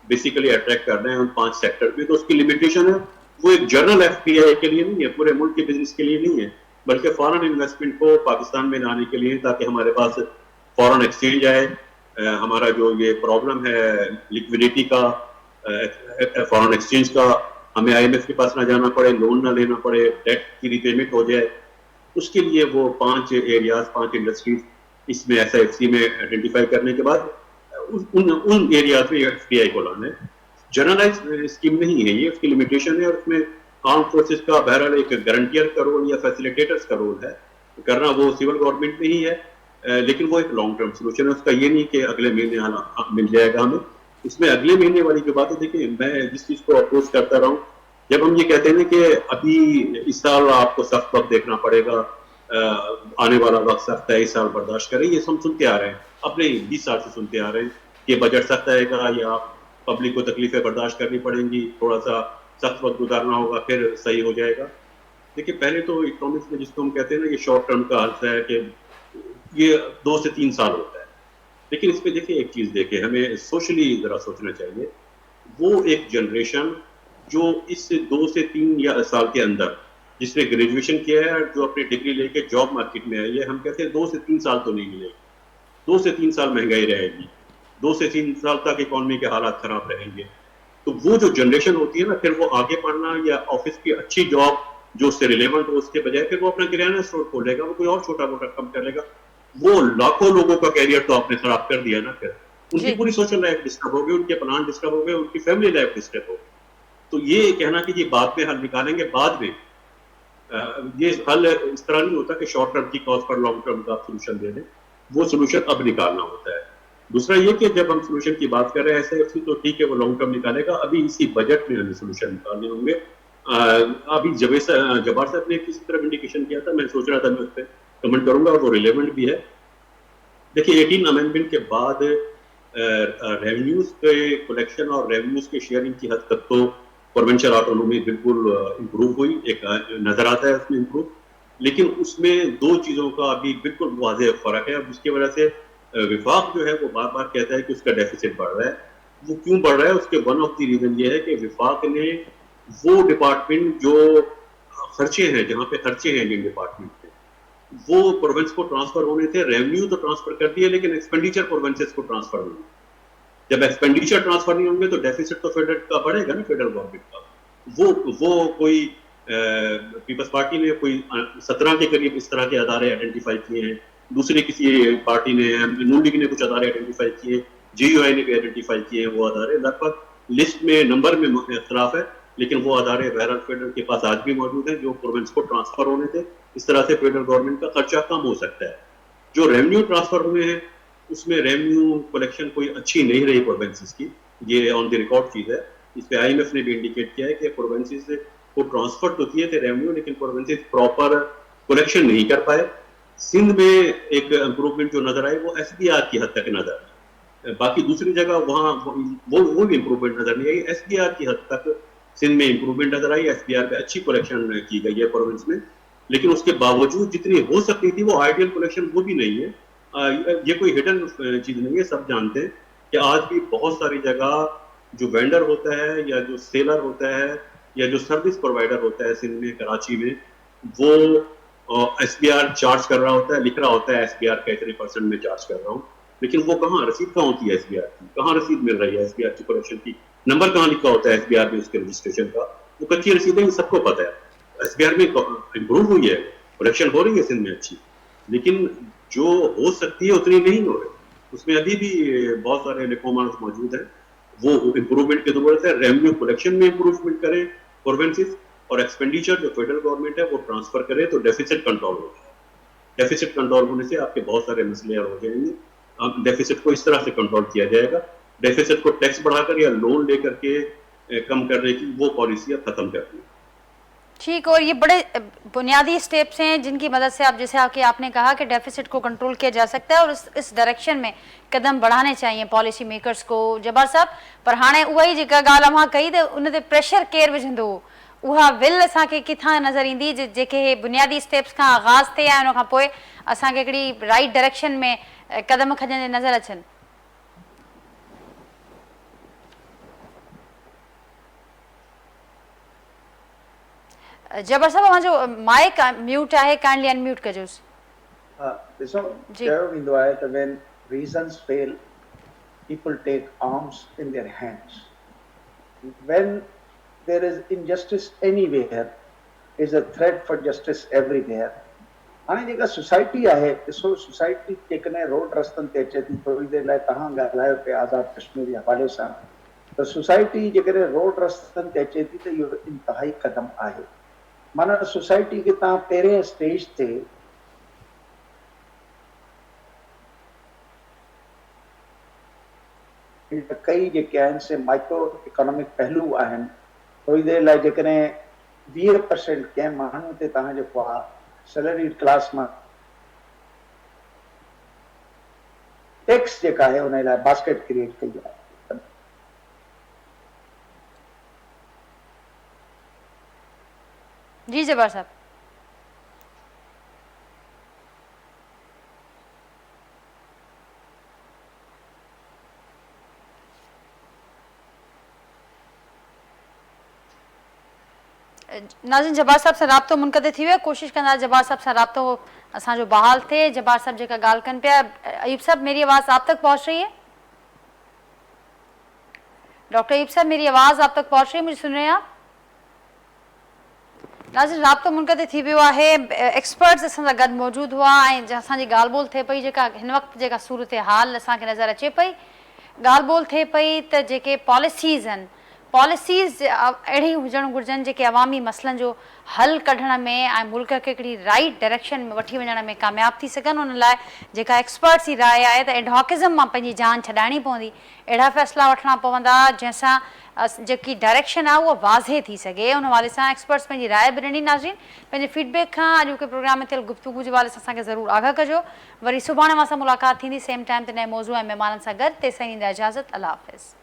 बेसिकली अट्रैक्ट करना है उन 5 सेक्टर में। तो उसकी लिमिटेशन है वो एक जनरल FDI के लिए नहीं है, पूरे मुल्क के बिजनेस के लिए नहीं है, बल्कि फॉरेन इन्वेस्टमेंट को पाकिस्तान में लाने के लिए ताकि हमारे पास फॉरेन एक्सचेंज आए, हमारा जो ये प्रॉब्लम है लिक्विडिटी का, फॉरेन एक्सचेंज का, हमें IMF के पास ना जाना पड़े, लोन ना लेना पड़े, डेट की रिपेमेंट हो जाए, उसके लिए वो 5 एरियाज 5 इंडस्ट्रीज इसमें SIFC में आइडेंटिफाई करने के बाद उन एरियाज में FDI को लाना है। जनरलाइज स्कीम नहीं है ये, उसकी लिमिटेशन है और उसमें आर्म फोर्सेस का बहरहाल एक गारंटियर का रोल या फैसिलिटेटर्स का रोल है करना, वो सिविल गवर्नमेंट में ही है, लेकिन वो एक लॉन्ग टर्म सोल्यूशन है। उसका ये नहीं कि अगले महीने मिल जाएगा हमें, इसमें अगले महीने वाली जो बात है देखिए मैं जिस चीज़ को अप्रोच करता रहा हूँ, जब हम ये कहते हैं ना कि अभी इस साल आपको सख्त वक्त देखना पड़ेगा, आने वाला वक्त सख्त है, इस साल बर्दाश्त करें, ये हम सुनते आ रहे हैं, अपने 20 साल से सुनते आ रहे हैं कि बजट सख्त आएगा या पब्लिक को तकलीफें बर्दाश्त करनी पड़ेंगी, थोड़ा सा सख्त वक्त गुजारना होगा फिर सही हो जाएगा। देखिए पहले तो इकोनॉमिक्स में जिसको हम कहते हैं ना ये शॉर्ट टर्म का अर्थ है कि ये 2 से 3 साल होता है, लेकिन इस पे देखिए एक चीज़ देखिए हमें सोशली ज़रा सोचना चाहिए, वो एक जनरेशन जो इस 2 से 3 साल के अंदर जिसने ग्रेजुएशन किया है जो अपनी डिग्री लेके जॉब मार्केट में आई है, हम कहते हैं 2 से 3 साल तो नहीं मिलेगी, 2 से 3 साल महंगाई रहेगी, 2 से 3 साल तक इकोनॉमी के हालात खराब रहेंगे। तो वो जो जनरेशन होती है ना, फिर वो आगे पढ़ना या ऑफिस की अच्छी जॉब जो उससे रिलेवेंट हो उसके बजाय फिर वो अपना किराना स्टोर खोलेगा, वो कोई और छोटा मोटा काम करेगा। वो लाखों लोगों का कैरियर तो आपने खराब कर दिया ना। फिर उनकी जी पूरी सोशल लाइफ डिस्टर्ब हो गई, उनके प्लान डिस्टर्ब हो गए, उनकी फैमिली लाइफ डिस्टर्ब हो गई। तो ये कहना कि ये बाद में हल निकालेंगे, बाद में ये हल इस तरह नहीं होता कि शॉर्ट टर्म की कॉज पर लॉन्ग टर्म का सोल्यूशन दे दें। वो सोल्यूशन अब निकालना होता है। दूसरा ये कि जब हम सोल्यूशन की बात कर रहे हैं ऐसे तो ठीक है, वो लॉन्ग टर्म निकालेगा, अभी इसी बजट में हमें सोल्यूशन निकालने होंगे। अभी जबार साहब ने किसी तरह इंडिकेशन किया था, मैं सोच रहा था मैं उस पर कमेंट करूंगा और वो रिलेवेंट भी है। देखिए 18 अमेंडमेंट के बाद रेवेन्यूज के कलेक्शन और रेवेन्यूज के शेयरिंग की हद तक तो प्रोविंशियल ऑटोनॉमी बिल्कुल इम्प्रूव हुई, एक नजर आता है उसमें इम्प्रूव। लेकिन उसमें दो चीजों का अभी बिल्कुल वाज़ेह फर्क है, जिसकी वजह से विफाक जो है वो बार बार कहता है कि उसका डेफिसिट बढ़ रहा है। वो क्यों बढ़ रहा है, उसके वन ऑफ द रीजन ये है कि विफाक ने वो डिपार्टमेंट जो खर्चे हैं, जहाँ पे खर्चे हैं इंडियन डिपार्टमेंट में, वो प्रोविंस को ट्रांसफर होने थे। रेवेन्यू तो ट्रांसफर कर दिए लेकिन एक्सपेंडिचर प्रोविंसेस को ट्रांसफर नहीं। जब एक्सपेंडिचर ट्रांसफर नहीं होंगे तो डेफिसिट तो फेडरल का बढ़ेगा ना, फेडरल गवर्नमेंट का। वो कोई पीपल्स पार्टी ने कोई 17 के करीब इस तरह के अदारे आइडेंटिफाई किए हैं, दूसरी किसी पार्टी ने, नून लीग ने कुछ अदारे आइडेंटिफाई किए, जेयूआई ने भी आइडेंटिफाई किए हैं। वो अदारे लगभग लिस्ट में नंबर में इख्तलाफ है, लेकिन वो अदारे बहरहाल फेडरल के पास आज भी मौजूद हैं जो प्रोविंस को ट्रांसफर होने थे। इस तरह से फेडरल गवर्नमेंट का खर्चा कम हो सकता है। जो रेवेन्यू ट्रांसफर हुए हैं उसमें रेवेन्यू कलेक्शन कोई अच्छी नहीं रही प्रोविंसेस की, ये ऑन द रिकॉर्ड चीज है। इस पे आईएमएफ ने भी इंडिकेट किया है कि प्रोविंसेस को ट्रांसफर तो किए थे रेवेन्यू, लेकिन प्रोविंसेस प्रॉपर कलेक्शन नहीं कर पाए। सिंध में एक इंप्रूवमेंट जो नजर आई वो एसबीआर की हद तक नजर आई, बाकी दूसरी जगह वहां वो भी इंप्रूवमेंट नजर नहीं आई। एसबीआर की हद तक सिंध में इंप्रूवमेंट नजर आई, एसबीआर पे अच्छी कलेक्शन की गई है प्रोविंस में, लेकिन उसके बावजूद जितनी हो सकती थी वो आइडियल कलेक्शन वो भी नहीं है। ये कोई हिडन चीज नहीं है, सब जानते हैं कि आज भी बहुत सारी जगह जो वेंडर होता है या जो सेलर होता है या जो सर्विस प्रोवाइडर होता है सिंध में, कराची में, वो एसबीआर चार्ज कर रहा होता है, लिख रहा होता है एसबीआर का इतने % में चार्ज कर रहा हूँ, लेकिन वो कहाँ रसीद कहाँ होती है एसबीआर की, कहाँ रसीद मिल रही है एसबीआर की कलेक्शन की, नंबर कहाँ लिखा होता है एसबीआर में उसके रजिस्ट्रेशन का। वो कच्ची रसीदें सबको पता है। एसबीआर में इम्प्रूव हुई है, कलेक्शन हो रही है सिंध में अच्छी, लेकिन जो हो सकती है उतनी नहीं हो रही। उसमें अभी भी बहुत सारे रिफॉर्मर्स मौजूद हैं, वो इम्प्रूवमेंट की जरूरत है। रेवेन्यू कलेक्शन में इम्प्रूवमेंट करें प्रोविंसेस, और एक्सपेंडिचर जो फेडरल गवर्नमेंट है वो ट्रांसफर करे तो डेफिसिट कंट्रोल हो जाए। डेफिसिट कंट्रोल होने से आपके बहुत सारे मसले हो जाएंगे। डेफिसिट को इस तरह से कंट्रोल किया जाएगा, डेफिसिट को टैक्स बढ़ाकर या लोन लेकर के कम करने की वो पॉलिसी अब खत्म करनी है। ठीक, और ये बड़े बुनियादी स्टेप्स हैं जिनकी मदद से आप, जैसे आपने कहा कि डेफिसिट को कंट्रोल किया जा सकता है और इस डायरेक्शन में कदम बढ़ाने चाहिए पॉलिसी मेकर्स को। जब्बार साहब, पर हाणे उही जेका ॻाल्हि अव्हां कई त उन ते प्रेशर केरु विझंदो, उहा विल असांखे किथां नज़र ईंदी जेके बुनियादी स्टेप्स खां आगाज़ थिए ऐं उन खां पोइ असांखे हिकिड़ी राइट डायरेक्शन में कदम खणंदे नज़र अचनि? जब्बार साहब, अव्हांजो माइक म्यूट आहे, काइंडली अनम्यूट कजोसि। ॾिसो, चयो वेंदो आहे त when reasons fail, people take arms in their hands. When there is injustice anywhere, is a threat for justice everywhere. हाणे जेका सोसाइटी आहे, ॾिसो सोसाइटी जेकॾहिं रोड रस्तनि ते अचे थी, थोरी देरि लाइ तव्हां ॻाल्हायो पिया आज़ाद कश्मीर जे हवाले सां, त सोसाइटी जेकॾहिं रोड रस्तनि ते अचे थी त इहो इंतिहाई क़दम आहे। माना सोसाइटी खे तव्हां पहिरें स्टेज ते कई जेके आहिनि से माइक्रो इकोनॉमिक पहलू आहिनि। थोरी देरि लाइ जेकॾहिं 20% कंहिं माण्हू ते तव्हां जेको आहे सैलरीड क्लास मां टैक्स जेका आहे उन लाइ बास्केट क्रिएट कई आहे। जी जब्बार साहब। नाज़रीन, जब्बार साहब सां राब्तो मुनक़ते थी वियो, कोशिशि कंदा जब्बार साहब सां राब्तो असांजो बहाल थे। जब्बार साहब जेका ॻाल्हि कनि पिया, अयूब साहब मेरी आवाज़ आप तक पहुंच रही है? डॉक्टर अयूब साहब मेरी आवाज़ आप तक पहुंच रही है? मुझे सुन रहे हैं आप? नाज़रीन, राब्तो मुनक़ते थी वियो आहे। एक्सपर्ट्स असां सां गॾु मौजूदु हुआ ऐं असांजी ॻाल्हि ॿोल थिए पई जेका हिन वक़्तु जेका सूरत हाल असांखे नज़र अचे पई। ॻाल्हि ॿोल थिए पई त जेके पॉलिसीज़ आहिनि, पॉलिसीज़ अहिड़ी हुजणु घुरिजनि जेके अवामी मसइलनि जो हल कढण में ऐं मुल्क खे हिकिड़ी राइट डायरेक्शन में वठी वञण में कामयाबु थी सघनि। उन लाइ जेका एक्सपर्ट्स जी राय आहे त एडहॉकिज़म मां पंहिंजी जान छॾाइणी पवंदी, अहिड़ा फ़ैसिला वठणा पवंदा जंहिंसां जेकी डायरेक्शन आहे उहा वाज़े थी सघे। उन हवाले सां एक्सपर्ट्स पंहिंजी राय बि ॾिनी। नाज़रीन, पंहिंजे फीडबैक खां अॼु के प्रोग्राम में थियल गुफ़्तगू जे हवाले सां असांखे ज़रूरु आगाह कजो। वरी सुभाणे मां सां मुलाक़ात थींदी सेम टाइम ते नए मौज़ू ऐं महिमाननि सां गॾु। तेसिताईं ॾींदा इजाज़त। अल्लाह हाफ़िज़।